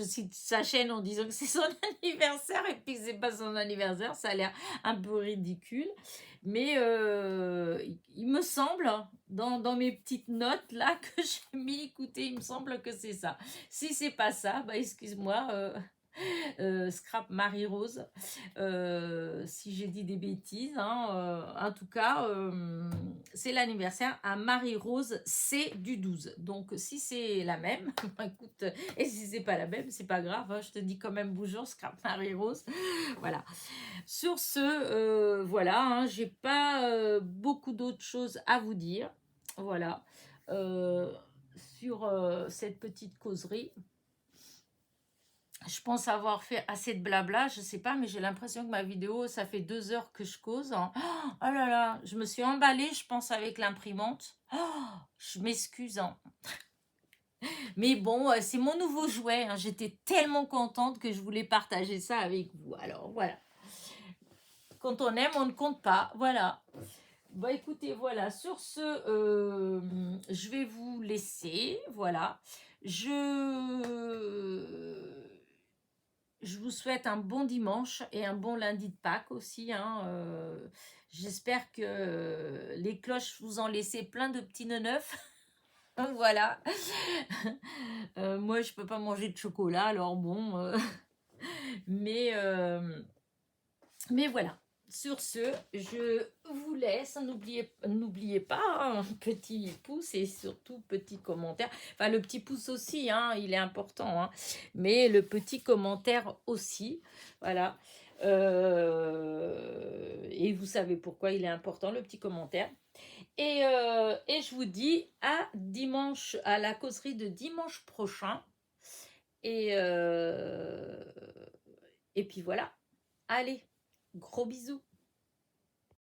cite sa chaîne en disant que c'est son anniversaire, et puis que c'est pas son anniversaire, ça a l'air un peu ridicule. Mais il me semble, dans mes petites notes là que j'ai mis, écoutez, il me semble que c'est ça. Si c'est pas ça, bah excuse-moi, Scrap Marie-Rose, si j'ai dit des bêtises. Hein, en tout cas, c'est l'anniversaire à Marie-Rose C du 12. Donc, si c'est la même, écoute, et si c'est pas la même, c'est pas grave. Hein, je te dis quand même bonjour, Scrap Marie-Rose. Voilà. Sur ce, voilà, hein, j'ai pas beaucoup d'autres choses à vous dire. Voilà. Sur cette petite causerie. Je pense avoir fait assez de blabla, je sais pas, mais j'ai l'impression que ma vidéo, ça fait 2 heures que je cause. Hein. Oh là là, je me suis emballée, je pense, avec l'imprimante. Oh, je m'excuse. Hein. Mais bon, c'est mon nouveau jouet. Hein. J'étais tellement contente que je voulais partager ça avec vous. Alors voilà. Quand on aime, on ne compte pas. Voilà. Bon, écoutez, voilà. Sur ce, je vais vous laisser. Voilà. Je vous souhaite un bon dimanche et un bon lundi de Pâques aussi. Hein, j'espère que les cloches vous ont laissé plein de petits nœuds neufs. Voilà. Moi, je peux pas manger de chocolat, alors bon. Mais, mais voilà. Sur ce, je vous laisse. N'oubliez pas, hein, petit pouce et surtout petit commentaire. Enfin, le petit pouce aussi, hein, il est important. Hein, mais le petit commentaire aussi. Voilà. Et vous savez pourquoi il est important, le petit commentaire. Et je vous dis à dimanche, à la causerie de dimanche prochain. Et puis voilà. Allez, gros bisous.